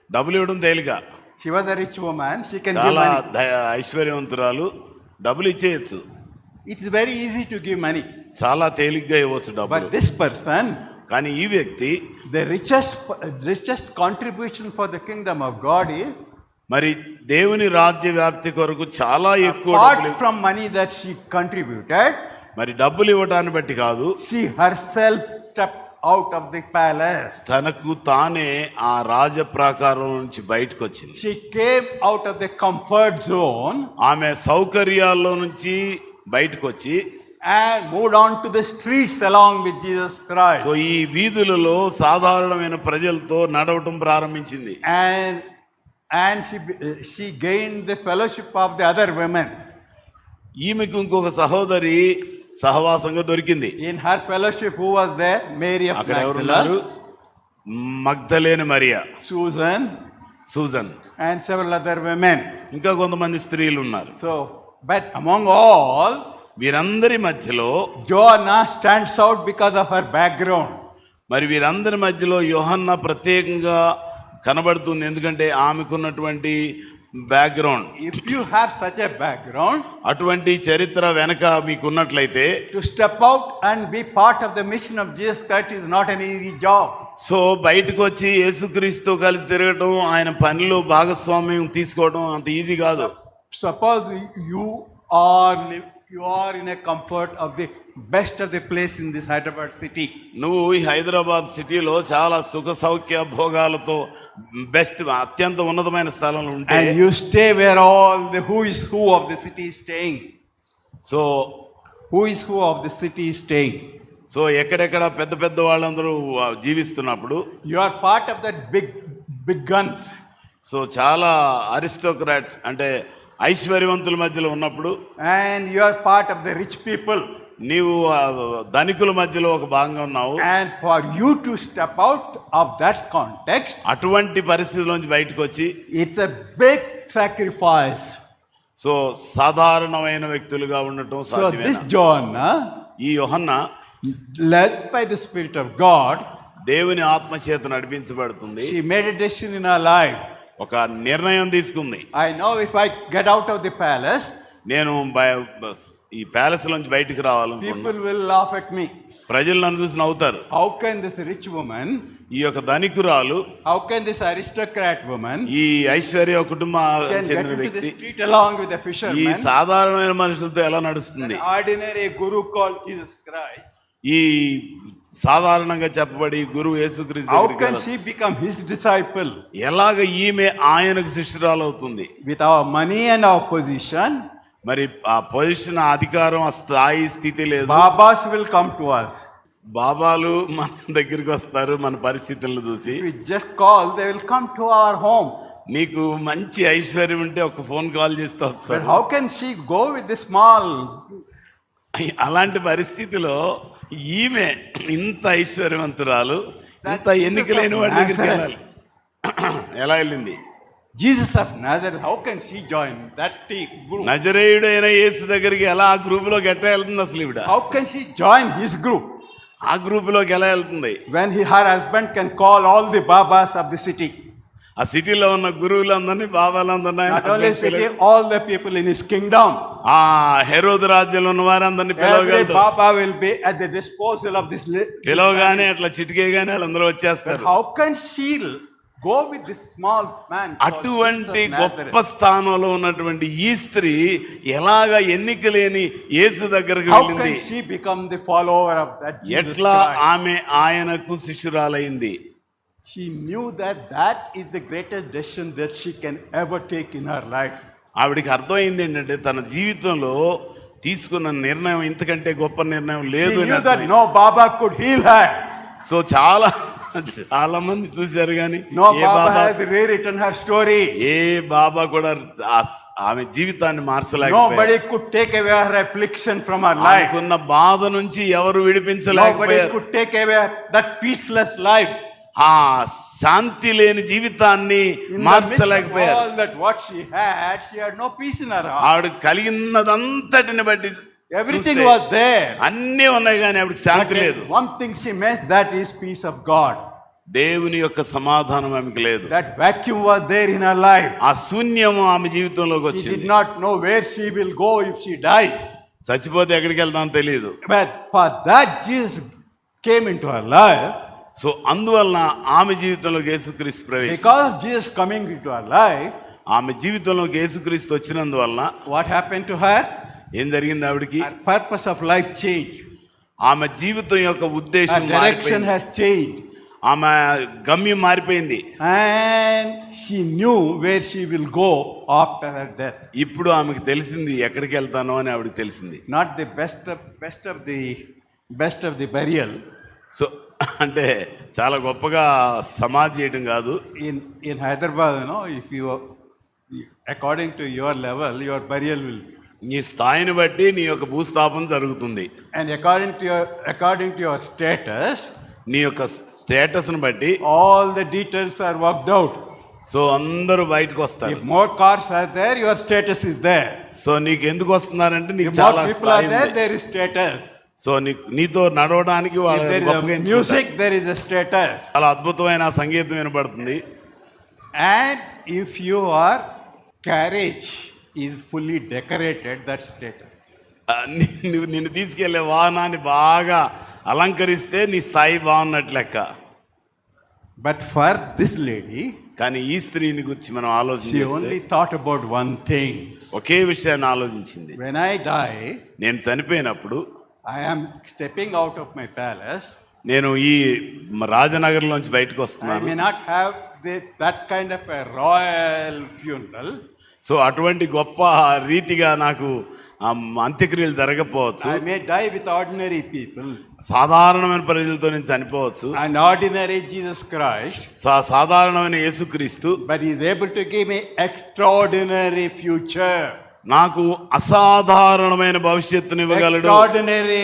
Speaker 2: డబ్బులు ఇవ్వడం తేలిక.
Speaker 1: She was a rich woman. She can give
Speaker 2: చాలా
Speaker 1: money.
Speaker 2: ఐశ్వర్యవంతురాలు, డబ్బులు ఇచ్చేయచ్చు.
Speaker 1: It's very easy to give money.
Speaker 2: చాలా తేలిగ్గా ఇవ్వచ్చు డబ్బులు.
Speaker 1: But this person,
Speaker 2: కానీ ఈ వ్యక్తి
Speaker 1: the richest contribution for the kingdom of God is,
Speaker 2: మరి దేవుని రాజ్య వ్యాప్తి కొరకు చాలా ఎక్కువ
Speaker 1: apart
Speaker 2: డబ్బులు,
Speaker 1: from money that she contributed,
Speaker 2: మరి డబ్బులు ఇవ్వటాన్ని బట్టి కాదు,
Speaker 1: she herself stepped out of the palace.
Speaker 2: తనకు తానే ఆ రాజ ప్రాకారం నుంచి బయటకు వచ్చింది.
Speaker 1: She came out of the comfort zone
Speaker 2: ఆమె సౌకర్యాల్లో నుంచి బయటకు వచ్చి
Speaker 1: and moved on to the streets along with Jesus Christ.
Speaker 2: So ఈ వీధులలో సాధారణమైన ప్రజలతో నడవటం ప్రారంభించింది.
Speaker 1: And she gained the fellowship of the other women.
Speaker 2: ఈమెకు ఇంకొక సహోదరి సహవాసంగా దొరికింది.
Speaker 1: In her fellowship, who was there? Mary of
Speaker 2: అక్కడ ఎవరున్నారు?
Speaker 1: Magdala,
Speaker 2: మగ్దలేని Mariya, Susan
Speaker 1: and several other women.
Speaker 2: ఇంకా కొంతమంది స్త్రీలు ఉన్నారు.
Speaker 1: So, but among all,
Speaker 2: వీరందరి మధ్యలో
Speaker 1: Joanna stands out because of her background.
Speaker 2: మరి వీరందరి మధ్యలో యోహన్న ప్రత్యేకంగా కనబడుతుంది, ఎందుకంటే ఆమెకున్నటువంటి background.
Speaker 1: If you have such a background,
Speaker 2: అటువంటి చరిత్ర వెనక మీకున్నట్లయితే
Speaker 1: to step out and be part of the mission of Jesus Christ is not an easy job.
Speaker 2: So బయటకు వచ్చి యేసుక్రీస్తు కలిసి తిరగటం, ఆయన పనిలో భాగస్వామ్యం తీసుకోవడం అంత ఈజీ కాదు.
Speaker 1: Suppose you are in a comfort of the best of the place in this Hyderabad city.
Speaker 2: నువ్వు ఈ హైదరాబాద్ సిటీలో చాలా సుఖ సౌఖ్య భోగాలతో బెస్ట్ అత్యంత ఉన్నతమైన స్థలంలో ఉంటే,
Speaker 1: And you stay where all the who is who of the city is staying.
Speaker 2: So
Speaker 1: Who is who of the city is staying.
Speaker 2: So ఎక్కడెక్కడ పెద్ద పెద్ద వాళ్ళందరూ జీవిస్తున్నప్పుడు,
Speaker 1: You are part of that big guns.
Speaker 2: So చాలా aristocrats అంటే ఐశ్వర్యవంతుల మధ్యలో ఉన్నప్పుడు,
Speaker 1: And you are part of the rich people.
Speaker 2: నీవు ధనికుల మధ్యలో ఒక భాగంగా ఉన్నావు.
Speaker 1: And for you to step out of that context,
Speaker 2: అటువంటి పరిస్థితిలోంచి బయటకు వచ్చి
Speaker 1: it's a big sacrifice.
Speaker 2: So సాధారణమైన వ్యక్తులుగా ఉండటం
Speaker 1: So this
Speaker 2: సాధ్యమేనా?
Speaker 1: Joanna,
Speaker 2: ఈ యోహన్న
Speaker 1: led by the Spirit of God,
Speaker 2: దేవుని ఆత్మ చేత నడిపించబడుతుంది.
Speaker 1: she made a decision in her life.
Speaker 2: ఒక నిర్ణయం తీసుకుంది.
Speaker 1: I know if I get out of the palace,
Speaker 2: నేను ఈ ప్యాలెస్ నుంచి బయటికి రావాలనుకున్నా,
Speaker 1: people will laugh at me.
Speaker 2: ప్రజలు నన్ను చూసి నవ్వుతారు.
Speaker 1: How can this rich woman,
Speaker 2: ఈ యొక్క ధనికురాలు,
Speaker 1: how can this aristocrat woman
Speaker 2: ఈ ఐశ్వర్య కుటుంబ
Speaker 1: can get
Speaker 2: చెందిన
Speaker 1: into the
Speaker 2: వ్యక్తి
Speaker 1: street along with the
Speaker 2: ఈ
Speaker 1: fisherman,
Speaker 2: సాధారణమైన మనుషులతో ఎలా నడుస్తుంది?
Speaker 1: an ordinary guru called Jesus Christ?
Speaker 2: ఈ సాధారణంగా చెప్పబడి గురువు యేసుక్రీస్తు
Speaker 1: How
Speaker 2: దగ్గరికి
Speaker 1: can
Speaker 2: ఎలా-
Speaker 1: she become his disciple?
Speaker 2: ఎలాగ ఈమె ఆయనకు శిష్యురాలు అవుతుంది?
Speaker 1: With our money and our position,
Speaker 2: మరి ఆ పొజిషన్, ఆ అధికారం, ఆ స్థాయి స్థితి లేదు.
Speaker 1: Babas will come to us.
Speaker 2: బాబాలు మన దగ్గరికి వస్తారు మన పరిస్థితులను చూసి.
Speaker 1: If we just call, they will come to our home.
Speaker 2: నీకు మంచి ఐశ్వర్యం ఉంటే ఒక ఫోన్ కాల్ చేస్తూ
Speaker 1: But
Speaker 2: వస్తారు.
Speaker 1: how can she go with the small?
Speaker 2: అలాంటి పరిస్థితిలో ఈమె ఇంత ఐశ్వర్యవంతురాలు, ఇంత ఎన్నికలేని వాడి దగ్గరికి వెళ్ళాలి. ఎలా వెళ్ళింది?
Speaker 1: Jesus of Nazareth, how can she join that group?
Speaker 2: నజరేయుడైన యేసు దగ్గరికి ఎలా ఆ గ్రూప్ లోకి ఎట్లా వెళ్తుంది అసలు ఈవిడ?
Speaker 1: How can she join his group
Speaker 2: ఆ గ్రూప్ లోకి ఎలా వెళ్తుంది?
Speaker 1: when her husband can call all the Babas of the city?
Speaker 2: ఆ సిటీలో ఉన్న గురువులందరినీ, బాబాలందరినీ ఆయన
Speaker 1: Not only
Speaker 2: husband
Speaker 1: city,
Speaker 2: పిలవ-
Speaker 1: all the people in his kingdom.
Speaker 2: ఆ హెరోదు రాజ్యంలో ఉన్న వారందరినీ
Speaker 1: Every
Speaker 2: పిలవగలరు.
Speaker 1: Baba will be at the disposal of this.
Speaker 2: పిలవగానే అట్లా చిటికేగానే వాళ్ళందరూ
Speaker 1: But
Speaker 2: వచ్చేస్తారు.
Speaker 1: how can she go with this small man? called
Speaker 2: అటువంటి
Speaker 1: Jesus of Nazareth?
Speaker 2: గొప్ప స్థానంలో ఉన్నటువంటి ఈ స్త్రీ ఎలాగ ఎన్నికలేని యేసు దగ్గరకు
Speaker 1: How
Speaker 2: వెళ్ళింది?
Speaker 1: can she become the follower of that Jesus
Speaker 2: ఎట్లా
Speaker 1: Christ?
Speaker 2: ఆమె ఆయనకు శిష్యురాలైంది?
Speaker 1: She knew that that is the greatest decision that she can ever take in her life.
Speaker 2: ఆవిడికి అర్థమైంది ఏంటంటే తన జీవితంలో తీసుకున్న నిర్ణయం ఇంతకంటే గొప్ప నిర్ణయం
Speaker 1: She
Speaker 2: లేదు అని
Speaker 1: knew that
Speaker 2: అర్థమైంది.
Speaker 1: no Baba could heal her.
Speaker 2: So చాలా మంది చూశారు కానీ
Speaker 1: No
Speaker 2: A
Speaker 1: Baba
Speaker 2: Baba
Speaker 1: has rewritten her story.
Speaker 2: ఏ బాబా కూడా ఆమె జీవితాన్ని మార్చలేకపోయారు.
Speaker 1: Nobody could take away her affliction from her life.
Speaker 2: ఆమెకున్న బాధ నుంచి ఎవరు
Speaker 1: Nobody
Speaker 2: విడిపించలేకపోయారు.
Speaker 1: could take away that peaceless life.
Speaker 2: ఆ శాంతి లేని జీవితాన్ని
Speaker 1: In the midst of
Speaker 2: మార్చలేకపోయారు.
Speaker 1: all that what she had no peace in her heart.
Speaker 2: ఆవిడ కలిగినదంతటిని బట్టి
Speaker 1: Everything
Speaker 2: చూస్తే
Speaker 1: was there.
Speaker 2: అన్నీ ఉన్నాయి కానీ ఆవిడకి శాంతి
Speaker 1: But
Speaker 2: లేదు.
Speaker 1: one thing she missed, that is peace of God.
Speaker 2: దేవుని యొక్క సమాధానం ఆమెకు లేదు.
Speaker 1: That vacuum was there in her life.
Speaker 2: ఆ శూన్యము ఆమె జీవితంలోకి
Speaker 1: She
Speaker 2: వచ్చింది.
Speaker 1: did not know where she will go if she dies.
Speaker 2: చచ్చిపోతే ఎక్కడికి వెళ్తామో తెలియదు.
Speaker 1: But for that, Jesus came into her life,
Speaker 2: so అందువలన ఆమె జీవితంలోకి యేసుక్రీస్తు ప్రవేశించాడు.
Speaker 1: because of Jesus coming into her life,
Speaker 2: ఆమె జీవితంలోకి యేసుక్రీస్తు వచ్చినందువలన
Speaker 1: what happened to her?
Speaker 2: ఏం జరిగింది ఆవిడికి?
Speaker 1: Her purpose of life changed.
Speaker 2: ఆమె జీవితం యొక్క ఉద్దేశం
Speaker 1: Her direction
Speaker 2: మారిపోయింది.
Speaker 1: has changed.
Speaker 2: ఆమె గమ్యం మారిపోయింది.
Speaker 1: And she knew where she will go after her death.
Speaker 2: ఇప్పుడు ఆమెకు తెలిసింది ఎక్కడికి వెళ్తానో అని ఆవిడకి తెలిసింది.
Speaker 1: Not the best of the burial.
Speaker 2: So అంటే చాలా గొప్పగా సమాధి చేయడం కాదు.
Speaker 1: In Hyderabad, if you, according to your level, your burial will be.
Speaker 2: నీ స్థాయిని బట్టి నీ యొక్క భూస్థాపన జరుగుతుంది.
Speaker 1: And according to your status,
Speaker 2: నీ యొక్క స్టేటస్ని బట్టి
Speaker 1: all the details are worked out.
Speaker 2: So అందరూ బయటకు వస్తారు.
Speaker 1: If more cars are there, your status is there.
Speaker 2: So నీకు ఎందుకు వస్తున్నారంటే నీకు
Speaker 1: If more
Speaker 2: చాలా
Speaker 1: people are
Speaker 2: స్థాయి
Speaker 1: there,
Speaker 2: ఉంది.
Speaker 1: there is status.
Speaker 2: సో నీతో నడవడానికి
Speaker 1: If
Speaker 2: వాళ్ళు
Speaker 1: there is
Speaker 2: గొప్పగా
Speaker 1: a
Speaker 2: ఎంచుకుంటారు.
Speaker 1: music, there is a status.
Speaker 2: చాలా అద్భుతమైన సంగీతం వినబడుతుంది.
Speaker 1: And if your carriage is fully decorated, that status.
Speaker 2: నిన్ను తీసుకెళ్లే వాహనాన్ని బాగా అలంకరిస్తే నీ స్థాయి బాగున్నట్లు లెక్క.
Speaker 1: But for this lady,
Speaker 2: కానీ ఈ స్త్రీని గురించి మనం
Speaker 1: she
Speaker 2: ఆలోచించేస్తే
Speaker 1: only thought about one thing.
Speaker 2: ఒకే విషయాన్ని ఆలోచించింది.
Speaker 1: When I die,
Speaker 2: నేను చనిపోయినప్పుడు
Speaker 1: I am stepping out of my palace.
Speaker 2: నేను ఈ రాజనగర్లోంచి బయటకు
Speaker 1: I
Speaker 2: వస్తున్నాను.
Speaker 1: may not have that kind of a royal funeral.
Speaker 2: So అటువంటి గొప్ప రీతిగా నాకు అంత్యక్రియలు జరగకపోవచ్చు.
Speaker 1: I may die with ordinary people.
Speaker 2: సాధారణమైన ప్రజలతో నేను చనిపోవచ్చు.
Speaker 1: An ordinary Jesus Christ,
Speaker 2: సాధారణమైన యేసుక్రీస్తు
Speaker 1: but he is able to give me extraordinary future.
Speaker 2: నాకు అసాధారణమైన భవిష్యత్తుని ఇవ్వగలడు.
Speaker 1: Extraordinary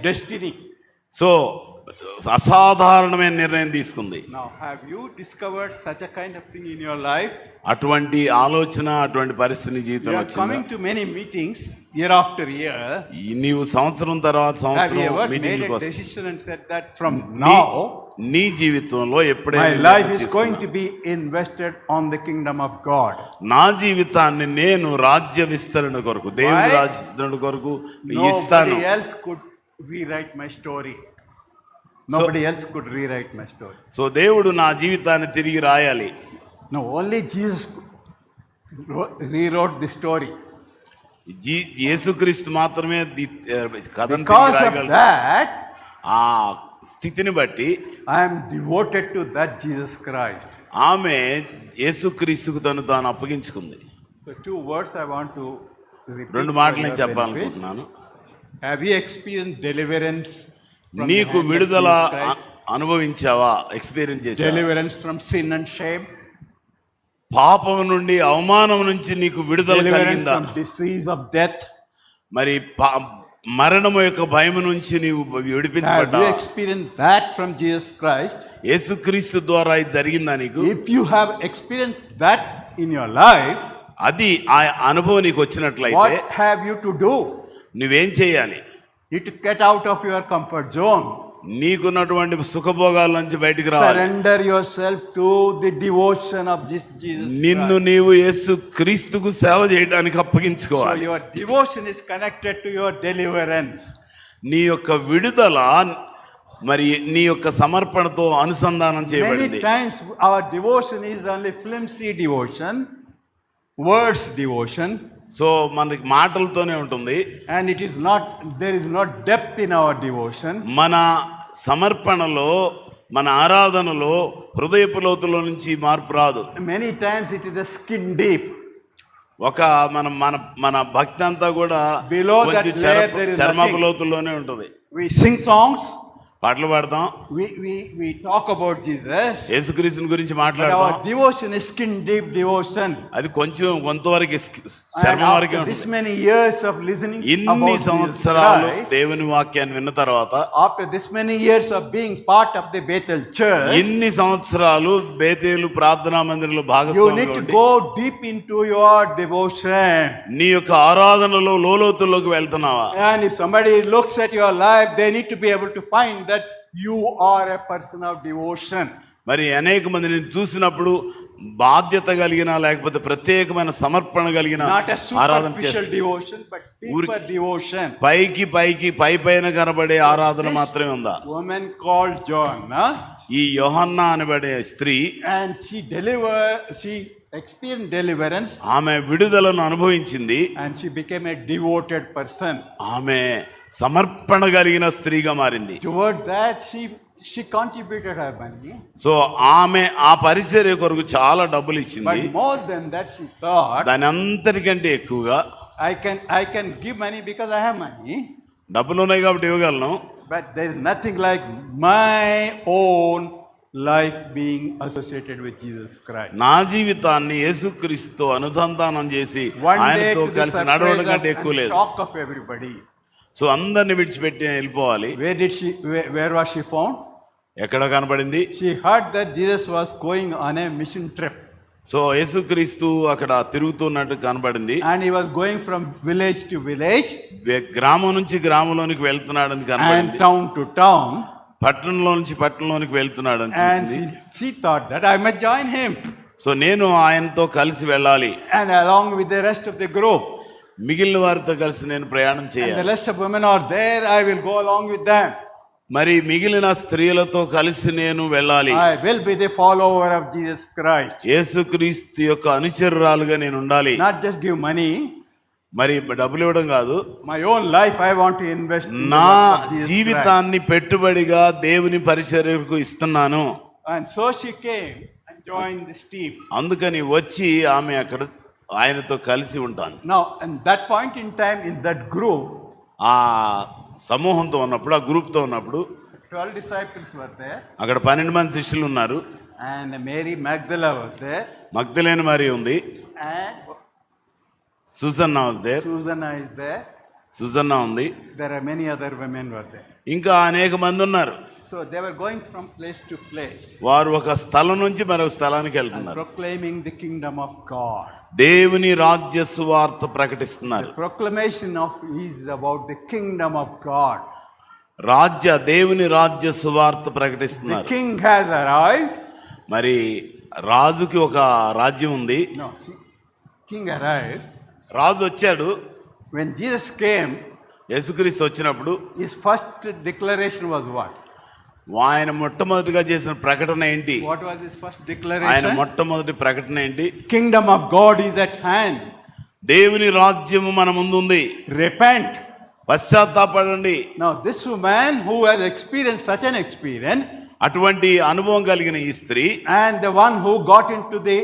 Speaker 1: destiny.
Speaker 2: సో అసాధారణమైన నిర్ణయం తీసుకుంది.
Speaker 1: Now, have you discovered such a kind of thing in your life?
Speaker 2: అటువంటి ఆలోచన, అటువంటి పరిస్థితి
Speaker 1: You
Speaker 2: జీవితంలో
Speaker 1: are
Speaker 2: వచ్చిందా?
Speaker 1: coming to many meetings year after year.
Speaker 2: నీవు సంవత్సరం తర్వాత
Speaker 1: Have you
Speaker 2: సంవత్సరం
Speaker 1: ever made
Speaker 2: మీటింగ్కి
Speaker 1: a
Speaker 2: వస్తావు.
Speaker 1: decision and said that from now
Speaker 2: నీ జీవితంలో
Speaker 1: my
Speaker 2: ఎప్పుడైనా
Speaker 1: life is
Speaker 2: తీసుకున్నా,
Speaker 1: going to be invested on the kingdom of God?
Speaker 2: నా జీవితాన్ని నేను రాజ్య విస్తరణ కొరకు, దేవుని
Speaker 1: Why?
Speaker 2: రాజ్య విస్తరణ కొరకు ఇస్తాను.
Speaker 1: Nobody else could rewrite my story. Nobody else could rewrite my story.
Speaker 2: So దేవుడు నా జీవితాన్ని తిరిగి రాయాలి.
Speaker 1: No, only Jesus rewrote the story.
Speaker 2: యేసుక్రీస్తు మాత్రమే కథను తిరిగి
Speaker 1: Because of
Speaker 2: రాయగలడు.
Speaker 1: that,
Speaker 2: ఆ స్థితిని బట్టి
Speaker 1: I am devoted to that Jesus Christ.
Speaker 2: ఆమె యేసుక్రీస్తుకు తాను అప్పగించుకుంది.
Speaker 1: So 2 words I want to repeat.
Speaker 2: రెండు
Speaker 1: for
Speaker 2: మాటలు
Speaker 1: your
Speaker 2: నేను చెప్పాలనుకుంటున్నాను.
Speaker 1: benefit. Have you experienced deliverance from the
Speaker 2: నీకు
Speaker 1: hand of
Speaker 2: విడుదల
Speaker 1: Jesus Christ?
Speaker 2: అనుభవించావా? ఎక్స్పీరియన్స్ చేసావా?
Speaker 1: Deliverance from sin and shame.
Speaker 2: పాపం నుండి, అవమానం నుంచి నీకు విడుదల
Speaker 1: Deliverance
Speaker 2: కలిగిందా?
Speaker 1: from disease of death.
Speaker 2: మరి మరణము యొక్క భయం నుంచి నీవు
Speaker 1: Have you
Speaker 2: విడిపించబడ్డావా?
Speaker 1: experienced that from Jesus Christ?
Speaker 2: యేసుక్రీస్తు ద్వారా ఇది జరిగిందా నీకు?
Speaker 1: If you have experienced that in your life,
Speaker 2: అది ఆ అనుభవం నీకు వచ్చినట్లయితే
Speaker 1: what have you to do?
Speaker 2: నువ్వేం చేయాలి?
Speaker 1: You to get out of your comfort zone.
Speaker 2: నీకున్నటువంటి సుఖభోగాల నుంచి బయటికి రావాలి.
Speaker 1: Surrender yourself to the devotion of Jesus
Speaker 2: నిన్ను
Speaker 1: Christ.
Speaker 2: నీవు యేసు క్రీస్తుకు సేవ చేయడానికి
Speaker 1: So
Speaker 2: అప్పగించుకోవాలి.
Speaker 1: your devotion is connected to your deliverance.
Speaker 2: నీ యొక్క విడుదల మరి నీ యొక్క సమర్పణతో అనుసంధానం చేయబడింది.
Speaker 1: Many times our devotion is only flimsy devotion, words devotion,
Speaker 2: so మనకి మాటలతోనే ఉంటుంది.
Speaker 1: and it is not, there is no depth in our devotion.
Speaker 2: మన సమర్పణలో, మన ఆరాధనలో హృదయపు లోతులో నుంచి మార్పు రాదు.
Speaker 1: Many times it is a skin deep.
Speaker 2: ఒక మన భక్తి అంతా కూడా
Speaker 1: Below that
Speaker 2: కొంచెం
Speaker 1: layer there is
Speaker 2: చర్మపు
Speaker 1: nothing.
Speaker 2: లోతుల్లోనే ఉంటుంది.
Speaker 1: We sing songs,
Speaker 2: పాటలు పాడతాం,
Speaker 1: we talk about Jesus,
Speaker 2: యేసుక్రీస్తుని గురించి
Speaker 1: but
Speaker 2: మాట్లాడతాం.
Speaker 1: our devotion is skin deep devotion.
Speaker 2: అది కొంచెం కొంతవరకు
Speaker 1: And
Speaker 2: చర్మం వరకే
Speaker 1: after this
Speaker 2: ఉంటుంది.
Speaker 1: many years of listening
Speaker 2: ఇన్ని
Speaker 1: about Jesus
Speaker 2: సంవత్సరాలు
Speaker 1: Christ,
Speaker 2: దేవుని వాక్యాన్ని విన్న తర్వాత,
Speaker 1: after this many years of being part of the Bethel church,
Speaker 2: ఇన్ని సంవత్సరాలు బేతేలు ప్రార్థనా మందిరంలో
Speaker 1: you
Speaker 2: భాగస్వామిగా
Speaker 1: need to
Speaker 2: ఉండి
Speaker 1: go deep into your devotion.
Speaker 2: నీ యొక్క ఆరాధనలో లోతుల్లోకి వెళ్తున్నావా?
Speaker 1: And if somebody looks at your life, they need to be able to find that you are a person of devotion.
Speaker 2: మరి అనేక మంది నేను చూసినప్పుడు బాధ్యత కలిగిన లేకపోతే ప్రత్యేకమైన సమర్పణ కలిగిన
Speaker 1: Not a
Speaker 2: ఆరాధన
Speaker 1: superficial
Speaker 2: చేస్తారు.
Speaker 1: devotion, but deeper devotion.
Speaker 2: పై పైన కనబడే ఆరాధన మాత్రమే ఉందా?
Speaker 1: Woman called John, huh?
Speaker 2: ఈ యోహన్నా అనబడే స్త్రీ
Speaker 1: And she experienced deliverance,
Speaker 2: ఆమె విడుదలను అనుభవించింది.
Speaker 1: and she became a devoted person.
Speaker 2: ఆమె సమర్పణ కలిగిన స్త్రీగా మారింది.
Speaker 1: Toward that, she contributed her money.
Speaker 2: So ఆమె ఆ పరిచర్య కొరకు చాలా డబ్బులు ఇచ్చింది.
Speaker 1: But more than that, she thought,
Speaker 2: దాని అంతటికంటే ఎక్కువగా
Speaker 1: I can give money because I have money,
Speaker 2: డబ్బులు ఉన్నాయి కాబట్టి ఇవ్వగలను.
Speaker 1: but there is nothing like my own life being associated with Jesus Christ.
Speaker 2: నా జీవితాన్ని యేసుక్రీస్తుతో అనుసంధానం చేసి
Speaker 1: One day,
Speaker 2: ఆయనతో
Speaker 1: to the
Speaker 2: కలిసి నడవడం
Speaker 1: surprise
Speaker 2: కంటే ఎక్కువ
Speaker 1: and
Speaker 2: లేదు.
Speaker 1: shock of everybody,
Speaker 2: సో అందరిని విడిచిపెట్టి వెళ్ళిపోవాలి.
Speaker 1: where was she found?
Speaker 2: ఎక్కడ కనబడింది?
Speaker 1: She heard that Jesus was going on a mission trip,
Speaker 2: so యేసుక్రీస్తు అక్కడ తిరుగుతున్నట్టు కనబడింది.
Speaker 1: and he was going from village to village
Speaker 2: గ్రామం నుంచి గ్రామంలోనికి వెళ్తున్నాడని
Speaker 1: and
Speaker 2: కనబడింది.
Speaker 1: town to town,
Speaker 2: పట్టణంలో నుంచి పట్టణంలోనికి వెళ్తున్నాడని
Speaker 1: and
Speaker 2: చూసింది.
Speaker 1: she thought that I must join him,
Speaker 2: so నేను ఆయనతో కలిసి వెళ్ళాలి,
Speaker 1: and along with the rest of the group,
Speaker 2: మిగిలిన వారితో కలిసి నేను ప్రయాణం
Speaker 1: and the
Speaker 2: చేయాలి.
Speaker 1: rest of women are there, I will go along with them.
Speaker 2: మరి మిగిలిన స్త్రీలతో కలిసి నేను వెళ్ళాలి.
Speaker 1: I will be the follower of Jesus Christ.
Speaker 2: యేసుక్రీస్తు యొక్క అనుచరురాలుగా నేను ఉండాలి.
Speaker 1: Not just give money,
Speaker 2: మరి డబ్బులు ఇవ్వడం కాదు,
Speaker 1: my own life I want to invest in the
Speaker 2: నా
Speaker 1: work of Jesus Christ.
Speaker 2: జీవితాన్ని పెట్టుబడిగా దేవుని పరిచర్యకు ఇస్తున్నాను.
Speaker 1: And so she came and joined this team.
Speaker 2: అందుకని వచ్చి ఆమె అక్కడ ఆయనతో కలిసి ఉంటాను.
Speaker 1: Now, at that point in time, in that group,
Speaker 2: ఆ సమూహంతో ఉన్నప్పుడు, ఆ గ్రూప్తో ఉన్నప్పుడు
Speaker 1: 12 disciples were there,
Speaker 2: అక్కడ 12 మంది శిష్యులు ఉన్నారు.
Speaker 1: and Mary Magdalene was there,
Speaker 2: మగ్దలేని మరి ఉంది,
Speaker 1: and
Speaker 2: Susanna was there,
Speaker 1: Susanna is there.
Speaker 2: Susanna ఉంది,
Speaker 1: There are many other women were there.
Speaker 2: ఇంకా అనేక మంది ఉన్నారు.
Speaker 1: So they were going from place to place,
Speaker 2: వారు ఒక స్థలం నుంచి మరొక స్థలానికి వెళ్తున్నారు.
Speaker 1: proclaiming the kingdom of God.
Speaker 2: దేవుని రాజ్య సువార్త ప్రకటిస్తున్నారు.
Speaker 1: Proclamation of is about the kingdom of God.
Speaker 2: దేవుని రాజ్య సువార్త
Speaker 1: The
Speaker 2: ప్రకటిస్తున్నారు.
Speaker 1: king has arrived.
Speaker 2: మరి రాజుకి ఒక రాజ్యం ఉంది.
Speaker 1: No, see, king arrived.
Speaker 2: రాజు వచ్చాడు.
Speaker 1: When Jesus came,
Speaker 2: యేసుక్రీస్తు వచ్చినప్పుడు
Speaker 1: his first declaration was what?
Speaker 2: ఆయన మొట్టమొదటిగా చేసిన ప్రకటన ఏంటి?
Speaker 1: What was his first
Speaker 2: ఆయన
Speaker 1: declaration?
Speaker 2: మొట్టమొదటి ప్రకటన ఏంటి?
Speaker 1: Kingdom of God is at hand.
Speaker 2: దేవుని రాజ్యము మన ముందు ఉంది,
Speaker 1: Repent.
Speaker 2: పశ్చాత్తాపడండి.
Speaker 1: Now this woman who has experienced such an experience,
Speaker 2: అటువంటి అనుభవం కలిగిన ఈ స్త్రీ,
Speaker 1: and the one who got into the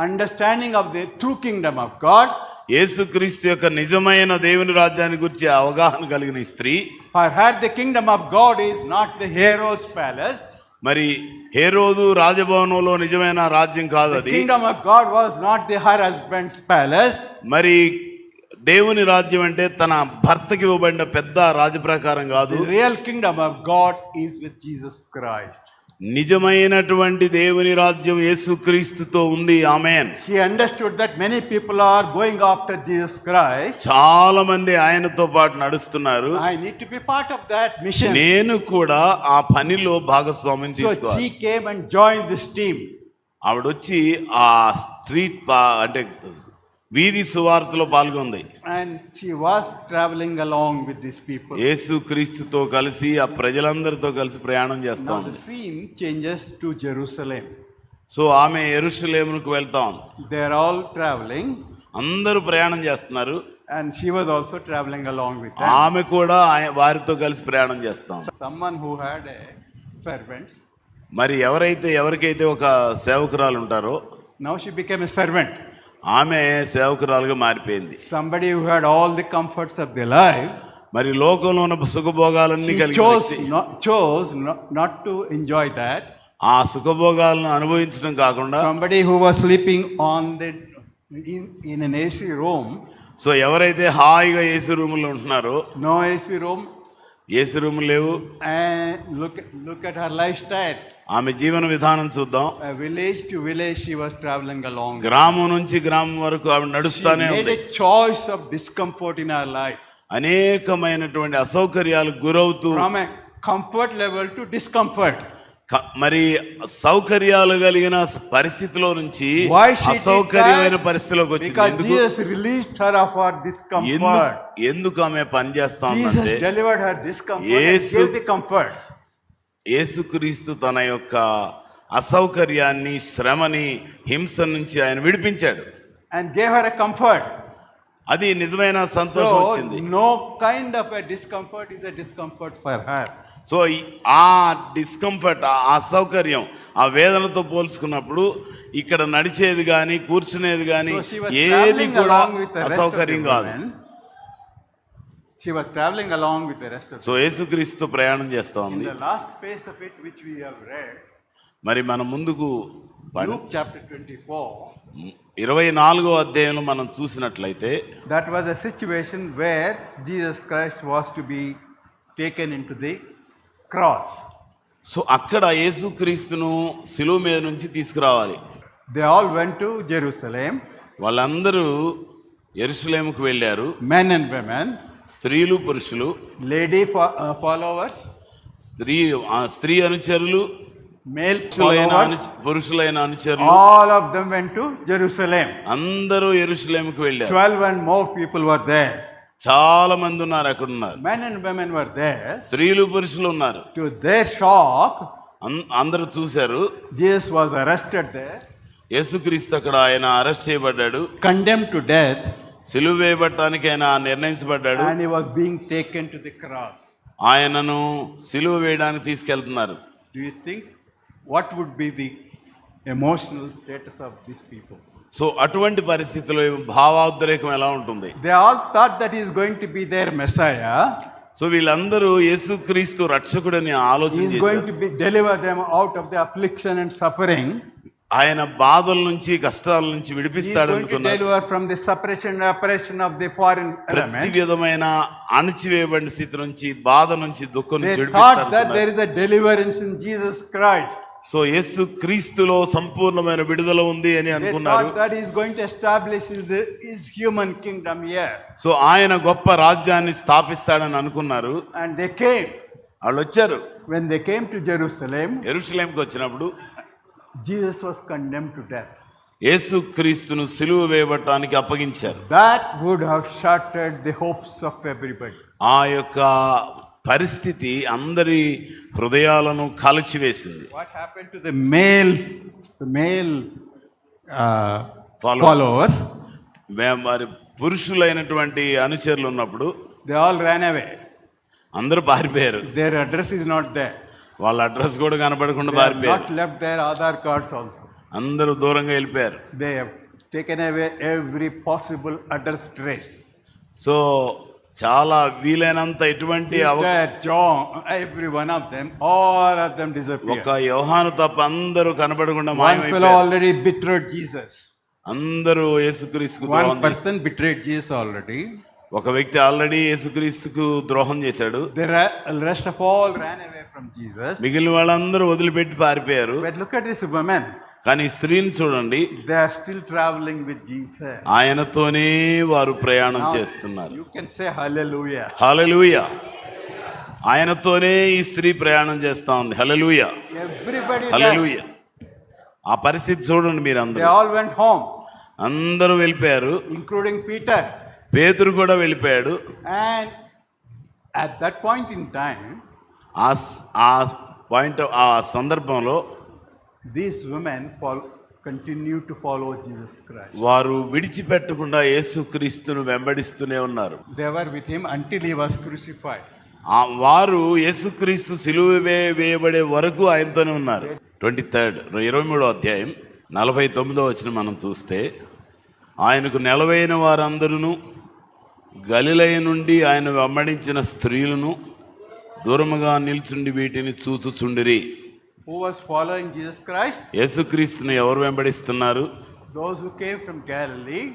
Speaker 1: understanding of the true kingdom of God,
Speaker 2: యేసుక్రీస్తు యొక్క నిజమైన దేవుని రాజ్యాన్ని గురించి అవగాహన కలిగిన ఈ స్త్రీ,
Speaker 1: for her the kingdom of God is not the Herod's palace.
Speaker 2: మరి హేరోదు రాజభవనంలో నిజమైన రాజ్యం కాదు
Speaker 1: The
Speaker 2: అది.
Speaker 1: kingdom of God was not her husband's palace.
Speaker 2: మరి దేవుని రాజ్యం అంటే తన భర్తకి ఇవ్వబడిన పెద్ద రాజప్రకారం కాదు.
Speaker 1: The real kingdom of God is with Jesus Christ.
Speaker 2: నిజమైనటువంటి దేవుని రాజ్యం యేసుక్రీస్తుతో ఉంది. ఆమేన్.
Speaker 1: She understood that many people are going after Jesus Christ.
Speaker 2: చాలా మంది ఆయనతో పాటు నడుస్తున్నారు.
Speaker 1: I need to be part of that mission.
Speaker 2: నేను కూడా ఆ పనిలో భాగస్వామ్యం
Speaker 1: So
Speaker 2: తీసుకోవాలి.
Speaker 1: she came and joined this team.
Speaker 2: ఆవిడొచ్చి ఆ స్ట్రీట్ అంటే వీధి సువార్తలో పాల్గొంది.
Speaker 1: And she was traveling along with these people.
Speaker 2: యేసుక్రీస్తుతో కలిసి ఆ ప్రజలందరితో కలిసి ప్రయాణం చేస్తా
Speaker 1: Now
Speaker 2: ఉంది.
Speaker 1: the scene changes to Jerusalem.
Speaker 2: So ఆమె యెరూషలేముకు వెళ్తా ఉంది.
Speaker 1: They are all traveling,
Speaker 2: అందరూ ప్రయాణం చేస్తున్నారు.
Speaker 1: and she was also traveling along with them.
Speaker 2: ఆమె కూడా వారితో కలిసి ప్రయాణం చేస్తాం.
Speaker 1: Someone who had a servant,
Speaker 2: మరి ఎవరికైతే ఒక సేవకురాలు ఉంటారో,
Speaker 1: now she became a servant.
Speaker 2: ఆమె సేవకురాలుగా మారిపోయింది.
Speaker 1: Somebody who had all the comforts of the life,
Speaker 2: మరి లోకంలో ఉన్న సుఖభోగాలన్నీ
Speaker 1: she
Speaker 2: కలిగి
Speaker 1: chose not to enjoy that.
Speaker 2: ఆ సుఖభోగాలను అనుభవించడం కాకుండా,
Speaker 1: Somebody who was sleeping in an AC room,
Speaker 2: so ఎవరైతే హాయిగా ఏసీ రూముల్లో ఉంటున్నారో,
Speaker 1: no AC room,
Speaker 2: ఏసీ రూములు లేవు.
Speaker 1: and look at her lifestyle.
Speaker 2: ఆమె జీవన విధానం చూద్దాం.
Speaker 1: Village to village she was traveling along.
Speaker 2: గ్రామం నుంచి గ్రామం వరకు ఆమె
Speaker 1: She
Speaker 2: నడుస్తానే
Speaker 1: made
Speaker 2: ఉంది.
Speaker 1: a choice of discomfort in her life,
Speaker 2: అనేకమైనటువంటి అసౌకర్యాలకు గురవుతూ
Speaker 1: from a comfort level to discomfort.
Speaker 2: మరి సౌకర్యాలు కలిగిన పరిస్థితిలో నుంచి
Speaker 3: Why she did
Speaker 2: అసౌకర్యమైన
Speaker 3: that?
Speaker 2: పరిస్థితిలోకి వచ్చింది.
Speaker 3: Because
Speaker 2: ఎందుకు
Speaker 3: Jesus released her of her discomfort.
Speaker 2: ఎందుకు ఆమె పని చేస్తా
Speaker 3: Jesus
Speaker 2: ఉందంటే
Speaker 3: delivered her discomfort and
Speaker 2: Yesu-
Speaker 3: gave the comfort.
Speaker 2: యేసుక్రీస్తు తన యొక్క అసౌకర్యాన్ని, శ్రమని, హింస నుంచి ఆయన విడిపించాడు.
Speaker 3: And gave her a comfort.
Speaker 2: అది నిజమైన సంతోషం
Speaker 3: So,
Speaker 2: వచ్చింది.
Speaker 3: no kind of a discomfort is a discomfort for her.
Speaker 2: So ఆ డిస్కంఫర్ట్, ఆ అసౌకర్యం, ఆ వేదనతో పోల్చుకున్నప్పుడు ఇక్కడ నడిచేది కానీ కూర్చునేది కానీ
Speaker 3: So she was
Speaker 2: ఏది
Speaker 3: traveling
Speaker 2: కూడా
Speaker 3: along with the rest of the
Speaker 2: అసౌకర్యం కాదు.
Speaker 3: women. She was traveling along with the rest of
Speaker 2: so యేసుక్రీస్తు ప్రయాణం చేస్తా
Speaker 3: In
Speaker 2: ఉంది.
Speaker 3: the last phase of it, which we have read,
Speaker 2: మరి మనం ముందుకు
Speaker 3: Luke chapter 24,
Speaker 2: 24వ అధ్యాయంలో మనం చూసినట్లయితే
Speaker 3: that was a situation where Jesus Christ was to be taken into the cross.
Speaker 2: So అక్కడ యేసుక్రీస్తును శిలువ మీద నుంచి తీసుకురావాలి.
Speaker 3: They all went to Jerusalem,
Speaker 2: వాళ్ళందరూ యెరూషలేముకు వెళ్ళారు.
Speaker 3: men and women,
Speaker 2: స్త్రీలు, పురుషులు,
Speaker 3: followers,
Speaker 2: స్త్రీ అనుచరులు,
Speaker 3: male
Speaker 2: పురుషులైన
Speaker 3: followers,
Speaker 2: పురుషులైన అనుచరులు,
Speaker 3: all of them went to Jerusalem.
Speaker 2: అందరూ యెరూషలేముకు వెళ్ళారు.
Speaker 3: 12 and more people were there.
Speaker 2: చాలా మంది ఉన్నారు, అక్కడ ఉన్నారు.
Speaker 3: Men and women were there.
Speaker 2: స్త్రీలు, పురుషులు ఉన్నారు.
Speaker 3: To their shock,
Speaker 2: అందరూ చూశారు.
Speaker 3: Jesus was arrested there,
Speaker 2: యేసుక్రీస్తు అక్కడ ఆయన అరెస్ట్ చేయబడ్డాడు,
Speaker 3: condemned to death,
Speaker 2: సిలువ వేయబడటానికి ఆయన నిర్ణయించబడ్డాడు.
Speaker 3: and he was being taken to the cross.
Speaker 2: ఆయనను సిలువ వేయడానికి తీసుకెళ్తున్నారు.
Speaker 3: Do you think what would be the emotional status of these people?
Speaker 2: So అటువంటి పరిస్థితిలో భావోద్రేకం ఎలా ఉంటుంది?
Speaker 3: They all thought that he is going to be their Messiah.
Speaker 2: So వీళ్ళందరూ యేసుక్రీస్తు రక్షకుడని
Speaker 3: He
Speaker 2: ఆలోచన
Speaker 3: is going
Speaker 2: చేశారు.
Speaker 3: to deliver them out of the affliction and suffering.
Speaker 2: ఆయన బాధల నుంచి, కష్టాల నుంచి
Speaker 3: He is
Speaker 2: విడిపిస్తాడు
Speaker 3: going to
Speaker 2: అనుకున్నారు.
Speaker 3: deliver from the suppression and oppression of the foreign
Speaker 2: ప్రతి
Speaker 3: element.
Speaker 2: విధమైన అణచివేయబడిన స్థితి నుంచి, బాధ నుంచి, దుఃఖం నుంచి
Speaker 3: They thought that
Speaker 2: విడిపిస్తాడు.
Speaker 3: there is a deliverance in Jesus Christ.
Speaker 2: So యేసు క్రీస్తులో సంపూర్ణమైన విడుదల ఉంది అని
Speaker 3: They
Speaker 2: అనుకున్నారు.
Speaker 3: thought that he is going to establish his human kingdom here.
Speaker 2: So ఆయన గొప్ప రాజ్యాన్ని స్థాపిస్తాడని అనుకున్నారు.
Speaker 3: And they came.
Speaker 2: వాళ్ళు వచ్చారు.
Speaker 3: When they came to Jerusalem,
Speaker 2: యెరూషలేముకి వచ్చినప్పుడు
Speaker 3: Jesus was condemned to death.
Speaker 2: యేసు క్రీస్తును సిలువ వేయబడటానికి అప్పగించారు.
Speaker 3: That would have shattered the hopes of everybody.
Speaker 2: ఆ యొక్క పరిస్థితి అందరి హృదయాలను కాల్చివేసింది.
Speaker 3: What happened to the male followers?
Speaker 2: మరి పురుషులైనటువంటి అనుచరులు ఉన్నప్పుడు
Speaker 3: They all ran away.
Speaker 2: అందరూ పారిపోయారు.
Speaker 3: Their address is not there.
Speaker 2: వాళ్ళ అడ్రస్ కూడా కనపడకుండా
Speaker 3: They have
Speaker 2: పారిపోయారు.
Speaker 3: not left their Aadhaar cards also.
Speaker 2: అందరూ దూరంగా వెళ్ళిపోయారు.
Speaker 3: They have taken away every possible address trace.
Speaker 2: So చాలా వీలైనంత ఎటువంటి
Speaker 3: Peter, John, every one of them, all of them disappeared.
Speaker 2: ఒక యోహాను తప్ప అందరూ కనబడకుండా
Speaker 3: One fellow
Speaker 2: మాయమైపోయారు.
Speaker 3: already betrayed Jesus.
Speaker 2: అందరూ యేసుక్రీస్తుకు
Speaker 3: One
Speaker 2: ద్రోహం చేశారు.
Speaker 3: person betrayed Jesus already.
Speaker 2: ఒక వ్యక్తి ఆల్రెడీ యేసుక్రీస్తుకు ద్రోహం చేశాడు.
Speaker 3: The rest of all ran away from Jesus.
Speaker 2: మిగిలిన వాళ్ళందరూ వదిలిపెట్టి పారిపోయారు.
Speaker 3: But look at this woman.
Speaker 2: కానీ ఈ స్త్రీని చూడండి,
Speaker 3: They are still traveling with Jesus.
Speaker 2: ఆయనతోనే వారు ప్రయాణం
Speaker 3: Now,
Speaker 2: చేస్తున్నారు.
Speaker 3: you can say hallelujah.
Speaker 2: హల్లెలూయా. ఆయనతోనే ఈ స్త్రీ ప్రయాణం చేస్తా ఉంది. హల్లెలూయా,
Speaker 3: Everybody left.
Speaker 2: హల్లెలూయా. ఆ పరిస్థితి చూడండి మీరు.
Speaker 3: They
Speaker 2: అందరూ
Speaker 3: all went home,
Speaker 2: అందరూ వెళ్ళిపోయారు.
Speaker 3: including Peter.
Speaker 2: పేతురు కూడా వెళ్ళిపోయాడు.
Speaker 3: And at that point in time,
Speaker 2: ఆ సందర్భంలో
Speaker 3: these women continue to follow Jesus Christ.
Speaker 2: వారు విడిచిపెట్టకుండా యేసుక్రీస్తును వెంబడిస్తూనే ఉన్నారు.
Speaker 3: They were with him until he was crucified.
Speaker 2: వారు యేసుక్రీస్తు సిలువ వేయబడే వరకు ఆయనతోనే ఉన్నారు. 23వ అధ్యాయం 49వ వచనం మనం చూస్తే, ఆయనకు నెలవైన వారందరూ గలిలయ నుండి ఆయన వెంబడించిన స్త్రీలను దూరముగా నిల్చుండి వీటిని చూచుచుండిరి.
Speaker 3: Who was following Jesus Christ?
Speaker 2: యేసుక్రీస్తును ఎవరు వెంబడిస్తున్నారు?
Speaker 3: Those who came from Galilee.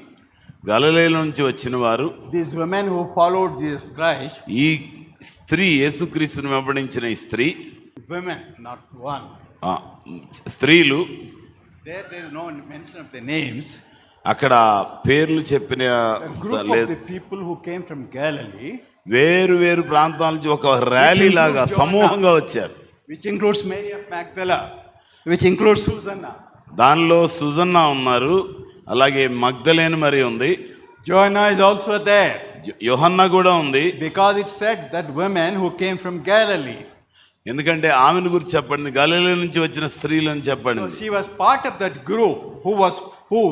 Speaker 2: గలిలయ నుంచి వచ్చిన వారు.
Speaker 3: These women who followed Jesus Christ.
Speaker 2: ఈ స్త్రీ, యేసుక్రీస్తును వెంబడించిన ఈ స్త్రీ,
Speaker 3: Women, not one.
Speaker 2: స్త్రీలు.
Speaker 3: There is no mention of the names.
Speaker 2: అక్కడ పేర్లు చెప్పిన
Speaker 3: A group of
Speaker 2: లేదు.
Speaker 3: the people who came from Galilee.
Speaker 2: వేరు వేరు ప్రాంతాల నుంచి ఒక ర్యాలీ లాగా సమూహంగా వచ్చారు.
Speaker 3: which includes Mary of Magdala, which includes Susanna.
Speaker 2: దానిలో సుజన్న ఉన్నారు, అలాగే మగ్దలేని మరి ఉంది,
Speaker 3: Joanna is also there,
Speaker 2: యోహన్న కూడా ఉంది.
Speaker 3: because it said that women who came from Galilee.
Speaker 2: ఎందుకంటే ఆమెను గురించి చెప్పండి, గలిలయ నుంచి వచ్చిన స్త్రీలని చెప్పండి.
Speaker 3: So she was part of that group who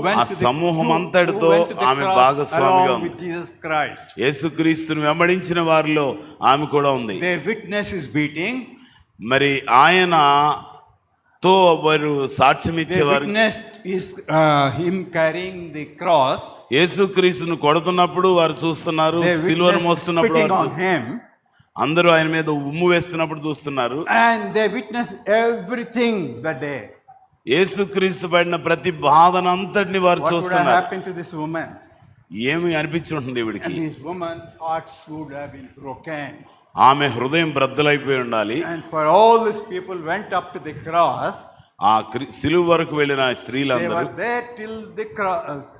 Speaker 3: went
Speaker 2: ఆ
Speaker 3: to
Speaker 2: సమూహం
Speaker 3: who
Speaker 2: అంతటితో
Speaker 3: went to the
Speaker 2: ఆమె
Speaker 3: cross
Speaker 2: భాగస్వామిగా
Speaker 3: along
Speaker 2: ఉంది.
Speaker 3: with Jesus Christ.
Speaker 2: యేసుక్రీస్తుని వెంబడించిన వారిలో ఆమె కూడా ఉంది.
Speaker 3: Their witness is beating.
Speaker 2: మరి ఆయనతో వారు సాక్ష్యం
Speaker 3: Their
Speaker 2: ఇచ్చేవారు.
Speaker 3: witness is him carrying the cross.
Speaker 2: యేసుక్రీస్తును కొడుతున్నప్పుడు వారు చూస్తున్నారు,
Speaker 3: Their
Speaker 2: సిలువను
Speaker 3: witness
Speaker 2: మోస్తున్నప్పుడు
Speaker 3: spitting
Speaker 2: వారు
Speaker 3: on
Speaker 2: చూస్తున్నారు,
Speaker 3: him.
Speaker 2: అందరూ ఆయన మీద ఉమ్ము వేస్తున్నప్పుడు చూస్తున్నారు.
Speaker 3: And they witness everything that day.
Speaker 2: యేసుక్రీస్తు పడిన ప్రతి బాధనంతటిని వారు
Speaker 3: What would have
Speaker 2: చూస్తున్నారు.
Speaker 3: happened to this woman?
Speaker 2: ఏమి అనిపించి ఉంటుంది
Speaker 3: And
Speaker 2: ఇవిడికి?
Speaker 3: this woman's hearts would have been broken.
Speaker 2: ఆమె హృదయం బ్రద్దలైపోయి ఉండాలి.
Speaker 3: And for all these people went up to the cross.
Speaker 2: ఆ సిలువ వరకు వెళ్ళిన
Speaker 3: They
Speaker 2: స్త్రీలందరూ
Speaker 3: were there till the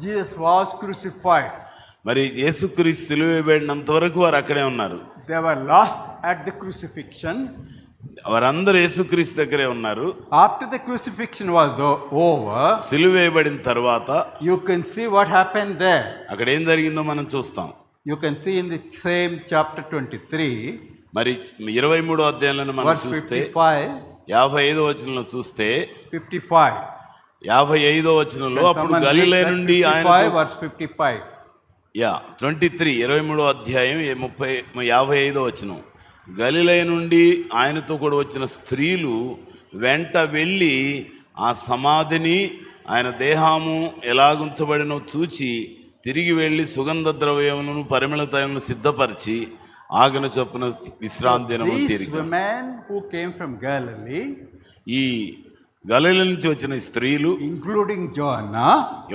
Speaker 3: Jesus was crucified.
Speaker 2: మరి యేసుక్రీస్తు సిలువ వేయబడినంత వరకు వారు అక్కడే ఉన్నారు.
Speaker 3: They were lost at the crucifixion.
Speaker 2: వారందరూ యేసుక్రీస్తు దగ్గరే ఉన్నారు.
Speaker 3: After the crucifixion was over,
Speaker 2: సిలువ వేయబడిన తర్వాత
Speaker 3: you can see what happened there.
Speaker 2: అక్కడ ఏం జరిగిందో మనం చూస్తాం.
Speaker 3: You can see in the same chapter 23,
Speaker 2: మరి 23వ అధ్యాయంలో మనం
Speaker 3: verse
Speaker 2: చూస్తే
Speaker 3: 55,
Speaker 2: 55వ వచనంలో చూస్తే
Speaker 3: 55.
Speaker 2: 55వ వచనంలో అప్పుడు
Speaker 3: Someone read
Speaker 2: గలిలయ
Speaker 3: that
Speaker 2: నుండి
Speaker 3: 55,
Speaker 2: ఆయన
Speaker 3: verse 55.
Speaker 2: 23వ అధ్యాయం 55వ వచనం. గలిలయ నుండి ఆయనతో కూడా వచ్చిన స్త్రీలు వెంట వెళ్ళి ఆ సమాధిని ఆయన దేహము ఎలాగుంచబడినో చూచి తిరిగి వెళ్ళి సుగంధ ద్రవ్యములను పరిమళ తైలములను సిద్ధపరిచి ఆగన చొప్పున విశ్రాంతి దినము
Speaker 3: These
Speaker 2: తిరిగి.
Speaker 3: women who came from Galilee,
Speaker 2: ఈ గలిలయ నుంచి వచ్చిన స్త్రీలు
Speaker 3: including Joanna,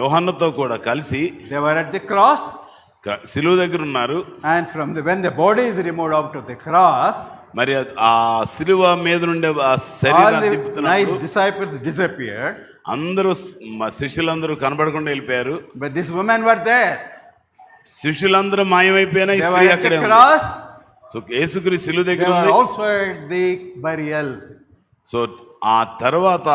Speaker 2: యోహన్నతో కూడా కలిసి
Speaker 3: they were at the cross.
Speaker 2: సిలువ దగ్గర ఉన్నారు.
Speaker 3: And when the body is removed out of the cross,
Speaker 2: మరి ఆ సిలువ మీద నుండి ఆ
Speaker 3: all
Speaker 2: శరీరాన్ని
Speaker 3: the nice
Speaker 2: దింపుతున్నప్పుడు
Speaker 3: disciples disappeared,
Speaker 2: అందరూ శిష్యులందరూ కనబడకుండా వెళ్ళిపోయారు.
Speaker 3: but these women were there.
Speaker 2: శిష్యులందరూ మాయమైపోయినా ఈ
Speaker 3: They
Speaker 2: స్త్రీ
Speaker 3: were at
Speaker 2: అక్కడే
Speaker 3: the
Speaker 2: ఉంది.
Speaker 3: cross.
Speaker 2: సో యేసుక్రీస్తు సిలువ
Speaker 3: They
Speaker 2: దగ్గర
Speaker 3: were
Speaker 2: ఉంది.
Speaker 3: also at the burial.
Speaker 2: So ఆ తర్వాత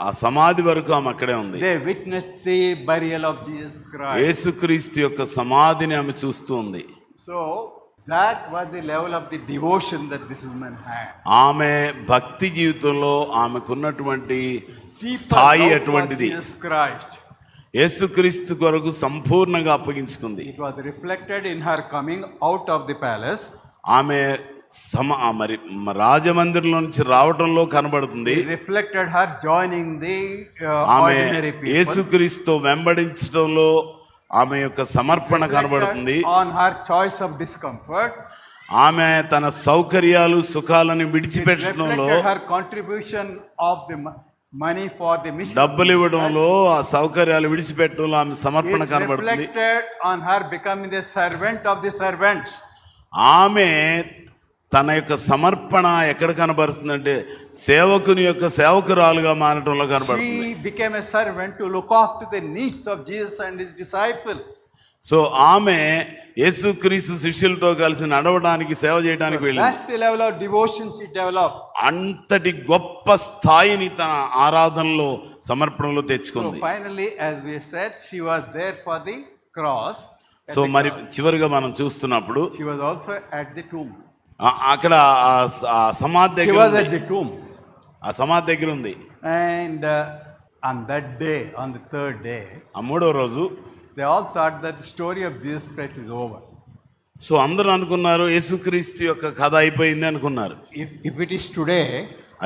Speaker 2: ఆ సమాధి వరకు ఆమె అక్కడే ఉంది.
Speaker 3: They witnessed the burial of Jesus Christ.
Speaker 2: యేసుక్రీస్తు యొక్క సమాధిని ఆమె చూస్తూ ఉంది.
Speaker 3: So that was the level of the devotion that this woman had.
Speaker 2: ఆమె భక్తి జీవితంలో ఆమెకున్నటువంటి
Speaker 3: Deeper
Speaker 2: స్థాయి
Speaker 3: love for
Speaker 2: అటువంటిది.
Speaker 3: Jesus Christ.
Speaker 2: యేసుక్రీస్తు కొరకు సంపూర్ణంగా అప్పగించుకుంది.
Speaker 3: It was reflected in her coming out of the palace.
Speaker 2: ఆమె మరి రాజమందిరంలో నుంచి రావడంలో కనబడుతుంది.
Speaker 3: It reflected her joining the
Speaker 2: ఆమె
Speaker 3: ordinary people.
Speaker 2: యేసుక్రీస్తు వెంబడించడంలో ఆమె యొక్క సమర్పణ కనబడుతుంది.
Speaker 3: On her choice of discomfort.
Speaker 2: ఆమె తన సౌకర్యాలు సుఖాలను
Speaker 3: It
Speaker 2: విడిచిపెట్టడంలో,
Speaker 3: reflected her contribution of the money for the mission.
Speaker 2: డబ్బులు ఇవ్వడంలో, ఆ సౌకర్యాలు విడిచిపెట్టడంలో ఆమె సమర్పణ
Speaker 3: It
Speaker 2: కనబడుతుంది.
Speaker 3: reflected on her becoming the servant of the servants.
Speaker 2: ఆమె తన యొక్క సమర్పణ ఎక్కడ కనబడుతుందంటే సేవకుని యొక్క సేవకురాలుగా మారటంలో కనబడుతుంది.
Speaker 3: She became a servant to look after the needs of Jesus and his disciples.
Speaker 2: So ఆమె యేసుక్రీస్తు శిష్యులతో కలిసి నడవడానికి, సేవ చేయడానికి వెళ్ళింది.
Speaker 3: That's the level of devotion she developed.
Speaker 2: అంతటి గొప్ప స్థాయిని తన ఆరాధనలో, సమర్పణలో
Speaker 3: So
Speaker 2: తెచ్చుకుంది.
Speaker 3: finally, as we said, she was there for the cross.
Speaker 2: So మరి చివరిగా మనం చూస్తున్నప్పుడు
Speaker 3: She was also at the tomb.
Speaker 2: అక్కడ ఆ సమాధి
Speaker 3: She
Speaker 2: దగ్గర
Speaker 3: was
Speaker 2: ఉంది.
Speaker 3: at the tomb.
Speaker 2: ఆ సమాధి దగ్గర ఉంది.
Speaker 3: And on that day, on the third day,
Speaker 2: ఆ మూడో రోజు
Speaker 3: they all thought that the story of Jesus Christ is over.
Speaker 2: So అందరూ అనుకున్నారు యేసుక్రీస్తు యొక్క కథ అయిపోయింది అనుకున్నారు.
Speaker 3: If it is today,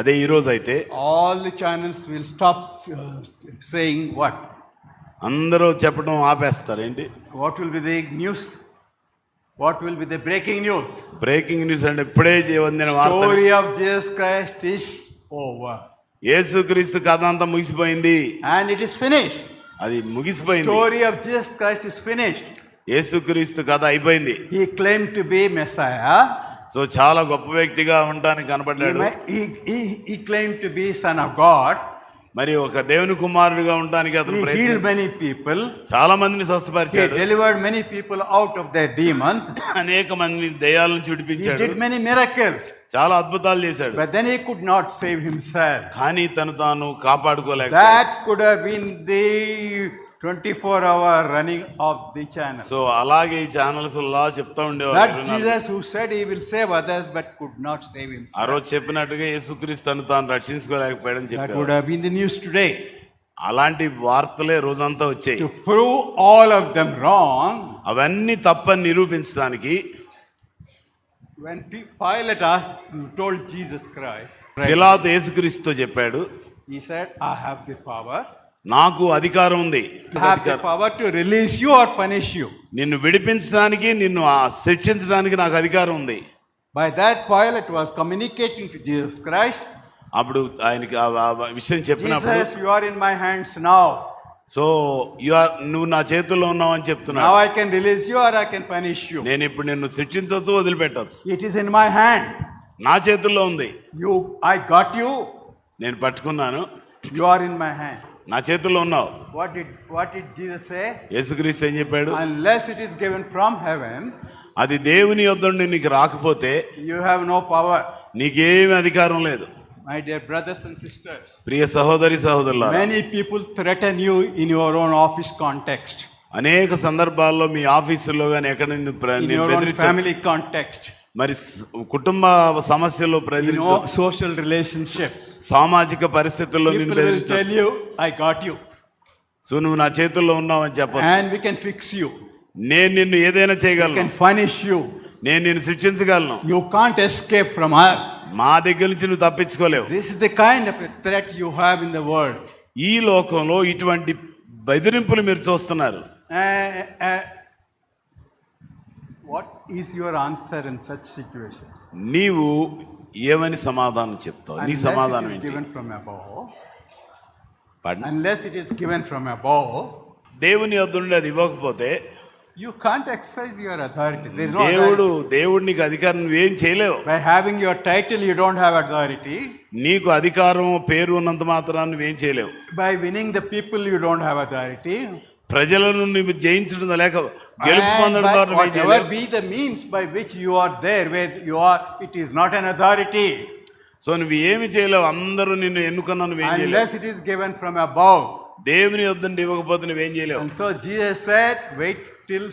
Speaker 2: అదే ఈ రోజు అయితే
Speaker 3: all the channels will stop saying what?
Speaker 2: అందరూ చెప్పడం ఆపేస్తారు. ఏంటి
Speaker 3: What will be the news? What will be the breaking news?
Speaker 2: Breaking news అంటే ఇప్పుడే వందిన వార్త.
Speaker 3: Story of Jesus Christ is over.
Speaker 2: యేసుక్రీస్తు కథ అంతా ముగిసిపోయింది,
Speaker 3: And it is finished.
Speaker 2: అది ముగిసిపోయింది.
Speaker 3: Story of Jesus Christ is finished.
Speaker 2: యేసుక్రీస్తు కథ అయిపోయింది.
Speaker 3: He claimed to be Messiah.
Speaker 2: So చాలా గొప్ప వ్యక్తిగా ఉండడానికి కనబడ్డాడు.
Speaker 3: He claimed to be Son of God.
Speaker 2: మరి ఒక దేవుని కుమారుడిగా ఉండడానికి అతను
Speaker 3: He
Speaker 2: ప్రయత్నం
Speaker 3: healed many people.
Speaker 2: చాలా మందిని
Speaker 3: He
Speaker 2: స్వస్థపరిచాడు,
Speaker 3: delivered many people out of their demons.
Speaker 2: అనేక మంది దయ్యాల నుంచి
Speaker 3: He
Speaker 2: విడిపించాడు,
Speaker 3: did many miracles.
Speaker 2: చాలా అద్భుతాలు చేశాడు.
Speaker 3: But then he could not save himself.
Speaker 2: కానీ తను తాను కాపాడుకోలేక,
Speaker 3: That could have been the 24-hour running of the channel.
Speaker 2: So అలాగే ఈ ఛానల్స్ లా చెప్తా ఉండేవారు.
Speaker 3: That Jesus who said he will save others but could not save
Speaker 2: ఆ
Speaker 3: himself.
Speaker 2: రోజు చెప్పినట్టుగా యేసుక్రీస్తు తను తాను రక్షించుకోలేకపోయాడని
Speaker 3: That would
Speaker 2: చెప్పారు.
Speaker 3: have been the news today.
Speaker 2: అలాంటి వార్తలే రోజంతా వచ్చాయి.
Speaker 3: To prove all of them wrong,
Speaker 2: అవన్నీ తప్పని నిరూపించడానికి
Speaker 3: when Pilate told Jesus Christ,
Speaker 2: పిలాతు యేసుక్రీస్తుతో చెప్పాడు,
Speaker 3: he said, I have the power.
Speaker 2: నాకు అధికారం ఉంది,
Speaker 3: I have the power to release you or punish you.
Speaker 2: నిన్ను విడిపించడానికి, నిన్ను శిక్షించడానికి నాకు అధికారం ఉంది.
Speaker 3: By that, Pilate was communicating to Jesus Christ,
Speaker 2: అప్పుడు ఆయనకి ఆ విషయం చెప్పినప్పుడు,
Speaker 3: Jesus, you are in my hands now.
Speaker 2: So నువ్వు నా చేతుల్లో ఉన్నావు అని చెప్తున్నావు.
Speaker 3: Now I can release you or I can punish you.
Speaker 2: నేను ఇప్పుడు నిన్ను శిక్షించవచ్చు, వదిలిపెట్టవచ్చు.
Speaker 3: It is in my hand.
Speaker 2: నా చేతుల్లో ఉంది,
Speaker 3: I got you.
Speaker 2: నేను పట్టుకున్నాను,
Speaker 3: You are in my hand.
Speaker 2: నా చేతుల్లో ఉన్నావు.
Speaker 3: What did Jesus say?
Speaker 2: యేసుక్రీస్తు ఏం చెప్పాడు?
Speaker 3: Unless it is given from heaven,
Speaker 2: అది దేవుని యొద్ద నుండి నీకు రాకపోతే
Speaker 3: you have no power.
Speaker 2: నీకేమీ అధికారం లేదు.
Speaker 3: My dear brothers and sisters,
Speaker 2: ప్రియ సహోదరి సహోదరులారా,
Speaker 3: many people threaten you in your own office context,
Speaker 2: అనేక సందర్భాల్లో మీ ఆఫీసులో కానీ ఎక్కడ
Speaker 3: in your own family context,
Speaker 2: మరి కుటుంబ సమస్యల్లో
Speaker 3: in all social relationships.
Speaker 2: సామాజిక పరిస్థితుల్లో నిన్ను
Speaker 3: People will tell
Speaker 2: బెదిరించవచ్చు.
Speaker 3: you, I got you,
Speaker 2: so నువ్వు నా చేతుల్లో ఉన్నావు అని చెప్పచ్చు.
Speaker 3: and we can fix you,
Speaker 2: నేను నిన్ను ఏదైనా
Speaker 3: we
Speaker 2: చేయగలను,
Speaker 3: can punish you.
Speaker 2: నేను నిన్ను శిక్షించగలను,
Speaker 3: You can't escape from us.
Speaker 2: మా దగ్గర నుంచి నువ్వు తప్పించుకోలేవు.
Speaker 3: This is the kind of a threat you have in the world.
Speaker 2: ఈ లోకంలో ఇటువంటి బెదిరింపులు మీరు చూస్తున్నారు.
Speaker 3: What is your answer in such situations?
Speaker 2: నీవు ఏమని సమాధానం చెప్తావు? నీ సమాధానం
Speaker 3: Unless it is
Speaker 2: ఏంటి?
Speaker 3: given from above,
Speaker 2: పడ్-
Speaker 3: unless it is given from above,
Speaker 2: దేవుని యొద్ద నుండి అది ఇవ్వకపోతే
Speaker 3: you can't exercise your authority. There is no
Speaker 2: దేవుడు నీకు అధికారం నువ్వేం చేయలేవు.
Speaker 3: By having your title, you don't have authority.
Speaker 2: నీకు అధికారం పేరు ఉన్నంత మాత్రాన్ని నువ్వేం చేయలేవు.
Speaker 3: By winning the people, you don't have authority.
Speaker 2: ప్రజలను నువ్వు జయించడం లేక గెలుపు
Speaker 3: And
Speaker 2: పొందడం
Speaker 3: by
Speaker 2: ద్వారా నువ్వేం
Speaker 3: whatever
Speaker 2: చేయలేవు.
Speaker 3: be the means by which you are there, where you are, it is not an authority.
Speaker 2: So నువ్వు ఏమి చేయలేవు. అందరూ నిన్ను ఎన్నుకున్నా నువ్వేం చేయలేవు.
Speaker 3: Unless it is given from above.
Speaker 2: దేవుని యొద్ద నుండి ఇవ్వకపోతే నువ్వేం చేయలేవు.
Speaker 3: And so Jesus said, wait till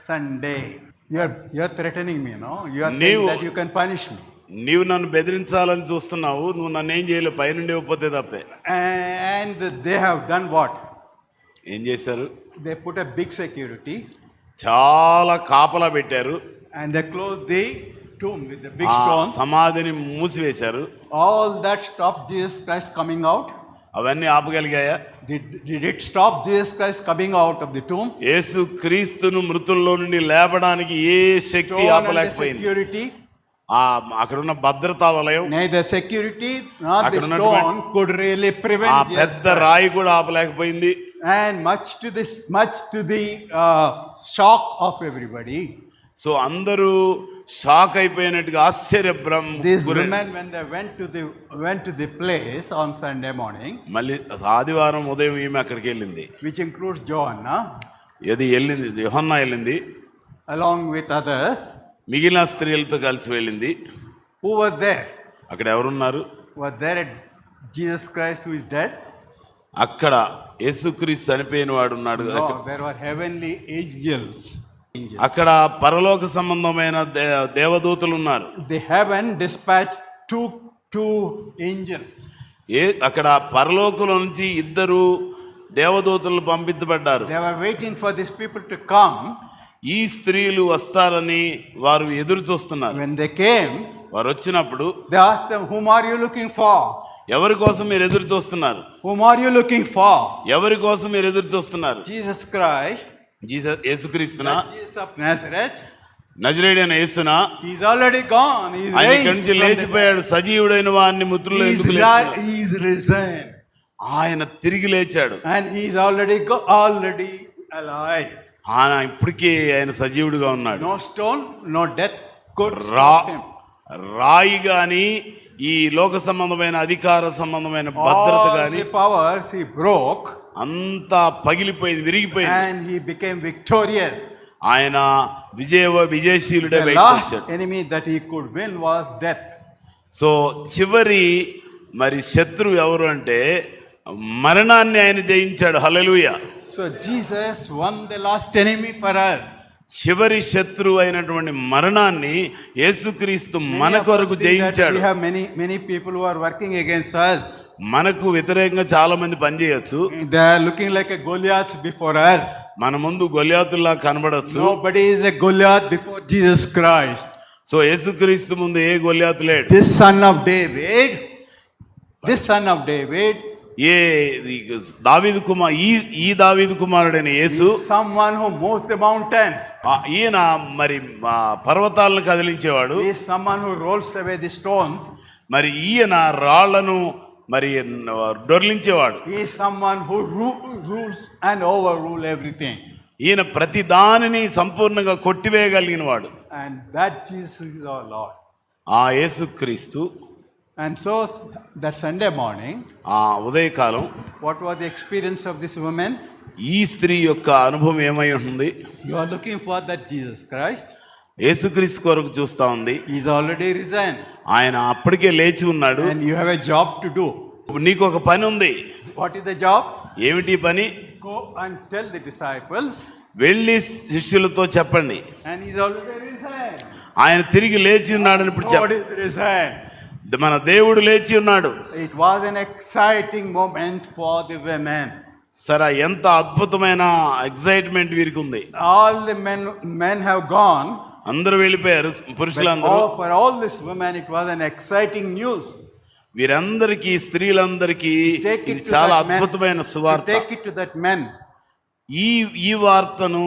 Speaker 3: Sunday. You're threatening me, no? You are saying that you can punish me.
Speaker 2: నీవు నన్ను బెదిరించాలని చూస్తున్నావు, నువ్వు నన్ను ఏం చేయలేవు, పైనుండి ఇవ్వకపోతే తప్పే.
Speaker 3: And they have done what?
Speaker 2: ఏం చేశారు?
Speaker 3: They put a big security
Speaker 2: చాలా కాపలా పెట్టారు,
Speaker 3: and they closed the tomb with the big stone.
Speaker 2: సమాధిని మూసివేశారు.
Speaker 3: All that stopped Jesus Christ coming out?
Speaker 2: అవన్నీ ఆపగలిగాయా?
Speaker 3: Did it stop Jesus Christ coming out of the tomb?
Speaker 2: యేసు క్రీస్తును మృతుల్లో నుండి లేపడానికి ఏ శక్తి
Speaker 3: Stone and the
Speaker 2: ఆపలేకపోయింది.
Speaker 3: security?
Speaker 2: అక్కడున్న భద్రతా వలయం,
Speaker 3: Neither security nor the
Speaker 2: అక్కడ ఉన్నటువంటి
Speaker 3: stone could really
Speaker 2: ఆ
Speaker 3: prevent Jesus
Speaker 2: పెద్ద రాయి కూడా ఆపలేకపోయింది.
Speaker 3: And much to the shock of everybody,
Speaker 2: so అందరూ shock అయిపోయినట్టుగా
Speaker 3: these women, when they went to the place on Sunday morning,
Speaker 2: మళ్ళీ ఆదివారం ఉదయం ఈమె అక్కడికి వెళ్ళింది.
Speaker 3: which includes Joanna,
Speaker 2: వెళ్ళింది, యోహన్నా వెళ్ళింది,
Speaker 3: along with others,
Speaker 2: మిగిలిన స్త్రీలతో కలిసి వెళ్ళింది.
Speaker 3: who were there?
Speaker 2: అక్కడ ఎవరున్నారు?
Speaker 3: Were there at Jesus Christ who is dead?
Speaker 2: అక్కడ యేసుక్రీస్తు చనిపోయిన వాడు ఉన్నాడు.
Speaker 3: No, there were heavenly angels.
Speaker 2: అక్కడ పరలోక సంబంధమైన దేవదూతలు ఉన్నారు.
Speaker 3: The heaven dispatched two angels.
Speaker 2: అక్కడ పరలోకంలో నుంచి ఇద్దరు దేవదూతలు పంపించబడ్డారు.
Speaker 3: They were waiting for these people to come.
Speaker 2: ఈ స్త్రీలు వస్తారని వారు ఎదురు చూస్తున్నారు.
Speaker 3: When they came,
Speaker 2: వారు వచ్చినప్పుడు
Speaker 3: they asked them, whom are you looking for?
Speaker 2: ఎవరి కోసం మీరు ఎదురు చూస్తున్నారు?
Speaker 3: Whom are you looking for?
Speaker 2: ఎవరి కోసం మీరు ఎదురు చూస్తున్నారు?
Speaker 3: Jesus Christ,
Speaker 2: యేసుక్రీస్తునా,
Speaker 3: Jesus of Nazareth.
Speaker 2: నజరేయుడైన యేసునా?
Speaker 3: He's already gone. He's
Speaker 2: ఆయన ఇక్కడి
Speaker 3: raised
Speaker 2: నుంచి
Speaker 3: from the
Speaker 2: లేచిపోయాడు. సజీవుడైన వారిని ముద్రలో
Speaker 3: dead.
Speaker 2: ఎందుకు లేపుతున్నారు?
Speaker 3: He's risen.
Speaker 2: ఆయన తిరిగి లేచాడు.
Speaker 3: And he's already alive.
Speaker 2: ఆయన ఇప్పటికీ ఆయన సజీవుడిగా ఉన్నాడు.
Speaker 3: No stone, no death could
Speaker 2: రా
Speaker 3: stop him.
Speaker 2: రాయి గాని ఈ లోక సంబంధమైన అధికార సంబంధమైన భద్రత
Speaker 3: all
Speaker 2: కానీ
Speaker 3: the powers he broke,
Speaker 2: అంతా పగిలిపోయింది, విరిగిపోయింది.
Speaker 3: and he became victorious.
Speaker 2: ఆయన విజయశీలుడే
Speaker 3: The
Speaker 2: బయటకు
Speaker 3: last
Speaker 2: వచ్చాడు.
Speaker 3: enemy that he could win was death.
Speaker 2: So చివరి మరి శత్రువు ఎవరు అంటే మరణాన్ని ఆయన జయించాడు. హల్లెలూయా.
Speaker 3: So Jesus won the last enemy for us.
Speaker 2: చివరి శత్రువు అయినటువంటి మరణాన్ని యేసుక్రీస్తు మన
Speaker 3: Many of us
Speaker 2: కొరకు
Speaker 3: think that
Speaker 2: జయించాడు.
Speaker 3: we have many people who are working against us.
Speaker 2: మనకు వ్యతిరేకంగా చాలా మంది పనిచేయచ్చు.
Speaker 3: They are looking like a Goliath before us.
Speaker 2: మన ముందు గొల్యాతుల్లా కనబడచ్చు.
Speaker 3: Nobody is a Goliath before Jesus Christ.
Speaker 2: So యేసుక్రీస్తు ముందు ఏ గొల్యాతు లేడు.
Speaker 3: This son of David,
Speaker 2: ఏ దావీదు కుమార్ ఈ దావీదు కుమారుడైన యేసు
Speaker 3: someone who moves the mountains.
Speaker 2: ఈయన మరి పర్వతాలను కదిలించేవాడు.
Speaker 3: He is someone who rolls away the stones.
Speaker 2: మరి ఈయన రాళ్లను మరి దొర్లించేవాడు.
Speaker 3: He is someone who rules and overrule everything.
Speaker 2: ఈయన ప్రతి దానిని సంపూర్ణంగా కొట్టివేయగలిగిన వాడు.
Speaker 3: And that Jesus is our Lord.
Speaker 2: ఆ యేసుక్రీస్తు.
Speaker 3: And so that Sunday morning,
Speaker 2: ఆ ఉదయకాలం
Speaker 3: what was the experience of this woman?
Speaker 2: ఈ స్త్రీ యొక్క అనుభవం ఏమై ఉంది?
Speaker 3: You are looking for that Jesus Christ.
Speaker 2: యేసుక్రీస్తు కొరకు చూస్తా ఉంది.
Speaker 3: He is already risen.
Speaker 2: ఆయన అప్పటికే లేచి ఉన్నాడు.
Speaker 3: And you have a job to do.
Speaker 2: నీకు ఒక పని ఉంది.
Speaker 3: What is the job?
Speaker 2: ఏమిటి పని?
Speaker 3: Go and tell the disciples.
Speaker 2: వెళ్ళి శిష్యులతో చెప్పండి.
Speaker 3: And he is already risen.
Speaker 2: ఆయన తిరిగి లేచి ఉన్నాడని ఇప్పుడు
Speaker 3: God is risen.
Speaker 2: మన దేవుడు లేచి ఉన్నాడు.
Speaker 3: It was an exciting moment for the women.
Speaker 2: సరే, ఎంత అద్భుతమైన ఎక్సైట్మెంట్ వీరికి ఉంది.
Speaker 3: All the men have gone.
Speaker 2: అందరూ వెళ్ళిపోయారు, పురుషులందరూ.
Speaker 3: For all these women, it was an exciting news.
Speaker 2: వీరందరికీ, స్త్రీలందరికీ
Speaker 3: Take
Speaker 2: ఇది
Speaker 3: it to
Speaker 2: చాలా
Speaker 3: that man.
Speaker 2: అద్భుతమైన సువార్త.
Speaker 3: Take it to that man.
Speaker 2: ఈ వార్తను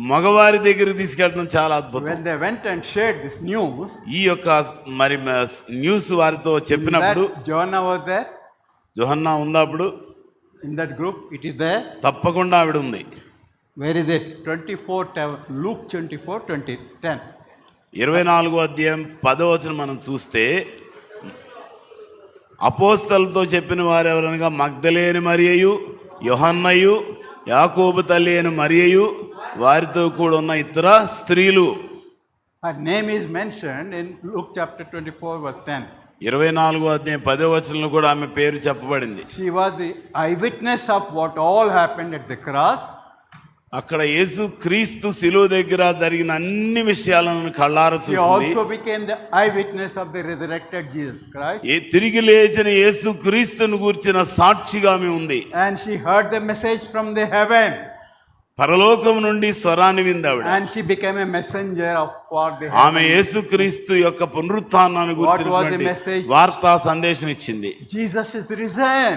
Speaker 2: మగవారి దగ్గర తీసుకెళ్ళడం చాలా అద్భుతం.
Speaker 3: When they went and shared this news,
Speaker 2: ఈ యొక్క మరి న్యూస్ వారితో చెప్పినప్పుడు,
Speaker 3: that Joanna was there.
Speaker 2: జోహన్నా ఉందా అప్పుడు?
Speaker 3: In that group, it is there.
Speaker 2: తప్పకుండా ఆవిడ ఉంది.
Speaker 3: Where is it? 24, Luke 24, 10.
Speaker 2: 24వ అధ్యాయం 10వ వచనం మనం చూస్తే, అపోస్తలతో చెప్పిన వారు ఎవరనగా మగ్దలేని మరియయు, యోహన్నయు, యాకోబు తల్లి అయిన మరియయు, వారితో కూడా ఉన్న ఇతర స్త్రీలు.
Speaker 3: Her name is mentioned in Luke chapter 24, verse 10.
Speaker 2: 24వ అధ్యాయం 10వ వచనంలో కూడా ఆమె పేరు చెప్పబడింది.
Speaker 3: She was the eyewitness of what all happened at the cross.
Speaker 2: అక్కడ యేసు క్రీస్తు శిలువ దగ్గర జరిగిన అన్ని విషయాలను కళ్ళారా
Speaker 3: She
Speaker 2: చూసింది.
Speaker 3: also became the eyewitness of the resurrected Jesus Christ.
Speaker 2: తిరిగి లేచిన యేసు క్రీస్తును గూర్చిన సాక్షిగా ఆమె ఉంది.
Speaker 3: And she heard the message from the heaven.
Speaker 2: పరలోకం నుండి స్వరాన్ని విందావిడ.
Speaker 3: And she became a messenger of for the
Speaker 2: ఆమె
Speaker 3: heaven.
Speaker 2: యేసు క్రీస్తు యొక్క పునరుత్థానాన్ని
Speaker 3: What was the
Speaker 2: గురించినటువంటి
Speaker 3: message?
Speaker 2: వార్తా సందేశం ఇచ్చింది.
Speaker 3: Jesus is risen.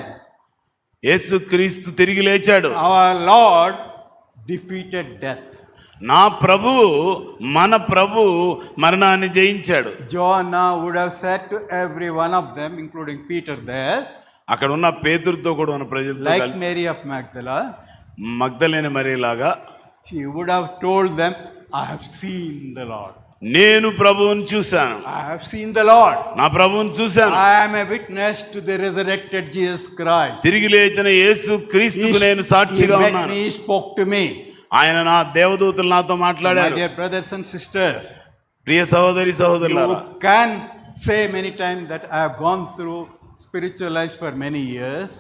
Speaker 2: యేసు క్రీస్తు తిరిగి లేచాడు.
Speaker 3: Our Lord defeated death.
Speaker 2: నా ప్రభువు, మన ప్రభువు మరణాన్ని జయించాడు.
Speaker 3: Joanna would have said to every one of them, including Peter there,
Speaker 2: అక్కడ ఉన్న పేతురుతో కూడా ఉన్న ప్రజలతో
Speaker 3: like
Speaker 2: కలిసి,
Speaker 3: Mary of Magdala,
Speaker 2: మగ్దలేని మరియలాగా,
Speaker 3: she would have told them, I have seen the Lord.
Speaker 2: నేను ప్రభువుని చూశాను,
Speaker 3: I have seen the Lord.
Speaker 2: నా ప్రభువుని చూశాను.
Speaker 3: I am a witness to the resurrected Jesus Christ.
Speaker 2: తిరిగి లేచిన యేసు క్రీస్తుకు నేను
Speaker 3: He
Speaker 2: సాక్షిగా
Speaker 3: met
Speaker 2: ఉన్నాను.
Speaker 3: me, he spoke to me.
Speaker 2: ఆయన నా దేవదూతలు నాతో
Speaker 3: My
Speaker 2: మాట్లాడారు.
Speaker 3: dear brothers and sisters,
Speaker 2: ప్రియ సహోదరి సహోదరులారా,
Speaker 3: you can say many times that I have gone through spiritual life for many years.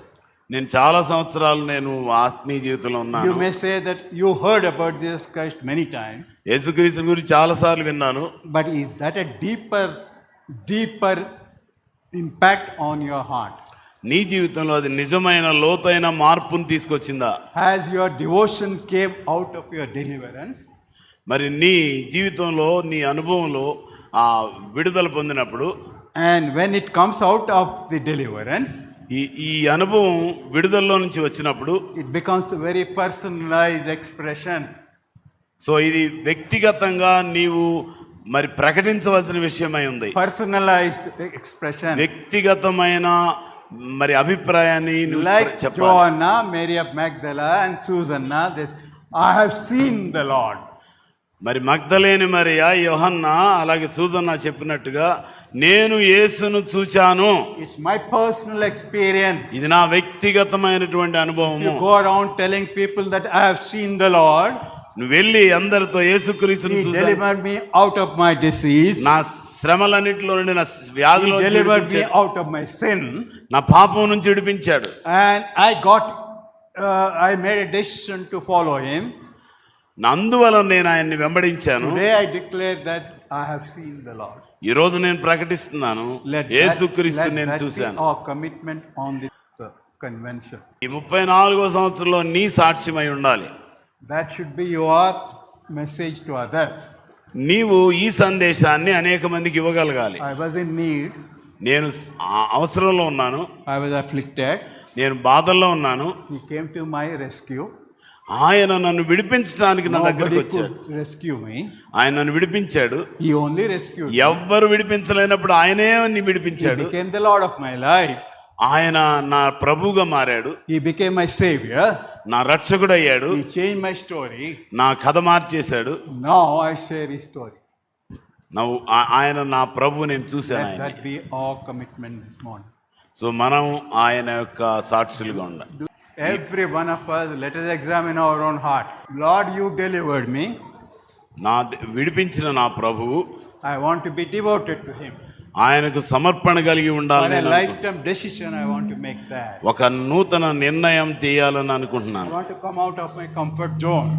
Speaker 2: నేను చాలా సంవత్సరాలు నేను ఆత్మీయ జీవితంలో
Speaker 3: You
Speaker 2: ఉన్నాను.
Speaker 3: may say that you heard about Jesus Christ many times.
Speaker 2: యేసుక్రీస్తు గురించి చాలా సార్లు విన్నాను.
Speaker 3: But is that a deeper impact on your heart?
Speaker 2: నీ జీవితంలో అది నిజమైన లోతైన మార్పును తీసుకొచ్చిందా?
Speaker 3: Has your devotion came out of your deliverance?
Speaker 2: మరి నీ జీవితంలో, నీ అనుభవంలో ఆ విడుదల పొందినప్పుడు,
Speaker 3: And when it comes out of the deliverance,
Speaker 2: ఈ అనుభవం విడుదలలో నుంచి వచ్చినప్పుడు,
Speaker 3: it becomes a very personalized expression.
Speaker 2: So ఇది వ్యక్తిగతంగా నీవు మరి ప్రకటించవలసిన విషయమై ఉంది.
Speaker 3: Personalized expression.
Speaker 2: వ్యక్తిగతమైన మరి అభిప్రాయాన్ని నువ్వు
Speaker 3: Like
Speaker 2: చెప్పాలి.
Speaker 3: Joanna, Mary of Magdala and Susanna, this, I have seen the Lord.
Speaker 2: మరి మగ్దలేని మరియా, యోహన్నా, అలాగే సూజన్న చెప్పినట్టుగా నేను యేసును చూచాను.
Speaker 3: It's my personal experience.
Speaker 2: ఇది నా వ్యక్తిగతమైనటువంటి
Speaker 3: You
Speaker 2: అనుభవము.
Speaker 3: go around telling people that I have seen the Lord.
Speaker 2: నువ్వు వెళ్ళి అందరితో యేసుక్రీస్తును
Speaker 3: He
Speaker 2: చూశాను,
Speaker 3: delivered me out of my disease.
Speaker 2: నా శ్రమలన్నిటిలో నుండి, నా
Speaker 3: He
Speaker 2: వ్యాధిలో
Speaker 3: delivered me out of my sin.
Speaker 2: నా పాపం నుంచి విడిపించాడు.
Speaker 3: And I made a decision to follow him.
Speaker 2: అందువల్ల నేను ఆయన్ని వెంబడించాను.
Speaker 3: Today I declare that I have seen the Lord.
Speaker 2: ఈ రోజు నేను ప్రకటిస్తున్నాను, యేసుక్రీస్తు నేను చూశాను.
Speaker 3: Our commitment on this convention.
Speaker 2: ఈ 34వ సంవత్సరంలో నీ సాక్ష్యమై ఉండాలి.
Speaker 3: That should be your message to others.
Speaker 2: నీవు ఈ సందేశాన్ని అనేక మందికి ఇవ్వగలగాలి.
Speaker 3: I was in need.
Speaker 2: నేను అవసరంలో ఉన్నాను,
Speaker 3: I was afflicted.
Speaker 2: నేను బాధల్లో ఉన్నాను.
Speaker 3: He came to my rescue.
Speaker 2: ఆయన నన్ను విడిపించడానికి నా దగ్గరకు
Speaker 3: Nobody
Speaker 2: వచ్చాడు.
Speaker 3: could rescue me.
Speaker 2: ఆయన నన్ను విడిపించాడు.
Speaker 3: He only rescued me.
Speaker 2: ఎవ్వరు విడిపించలేనప్పుడు ఆయనే నన్ను
Speaker 3: He
Speaker 2: విడిపించాడు.
Speaker 3: became the Lord of my life.
Speaker 2: ఆయన నా ప్రభువుగా మారాడు,
Speaker 3: He became my savior.
Speaker 2: నా రక్షకుడు అయ్యాడు,
Speaker 3: He changed my story.
Speaker 2: నా కథ మార్చేశాడు.
Speaker 3: Now I share his story.
Speaker 2: ఆయన నా ప్రభు, నేను చూశాను
Speaker 3: Let
Speaker 2: ఆయన.
Speaker 3: that be our commitment this morning.
Speaker 2: So మనం ఆయన యొక్క సాక్షులుగా ఉండాలి.
Speaker 3: Every one of us, let us examine our own heart. Lord, you delivered me.
Speaker 2: విడిపించిన నా ప్రభువు,
Speaker 3: I want to be devoted to him.
Speaker 2: ఆయనకు సమర్పణ కలిగి ఉండాలి.
Speaker 3: For a
Speaker 2: నేను
Speaker 3: lifetime decision, I want to make that.
Speaker 2: ఒక నూతన నిర్ణయం తీయాలని
Speaker 3: I
Speaker 2: అనుకుంటున్నాను.
Speaker 3: want to come out of my comfort zone.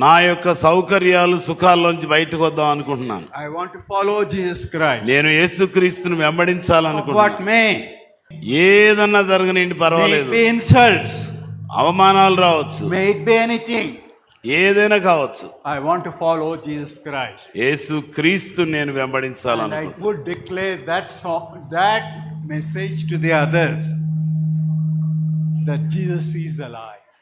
Speaker 2: నా యొక్క సౌకర్యాలు, సుఖాల్లోంచి బయటకు వద్దాం అనుకుంటున్నాను.
Speaker 3: I want to follow Jesus Christ.
Speaker 2: నేను యేసుక్రీస్తును
Speaker 3: What
Speaker 2: వెంబడించాలనుకుంటున్నాను.
Speaker 3: may.
Speaker 2: ఏదన్నా జరగనిండి
Speaker 3: May it
Speaker 2: పర్వాలేదు,
Speaker 3: be insults.
Speaker 2: అవమానాలు రావచ్చు,
Speaker 3: May it be anything.
Speaker 2: ఏదైనా కావచ్చు.
Speaker 3: I want to follow Jesus Christ.
Speaker 2: యేసుక్రీస్తు నేను
Speaker 3: And I
Speaker 2: వెంబడించాలనుకుంటున్నాను.
Speaker 3: would declare that message to the others that Jesus is alive.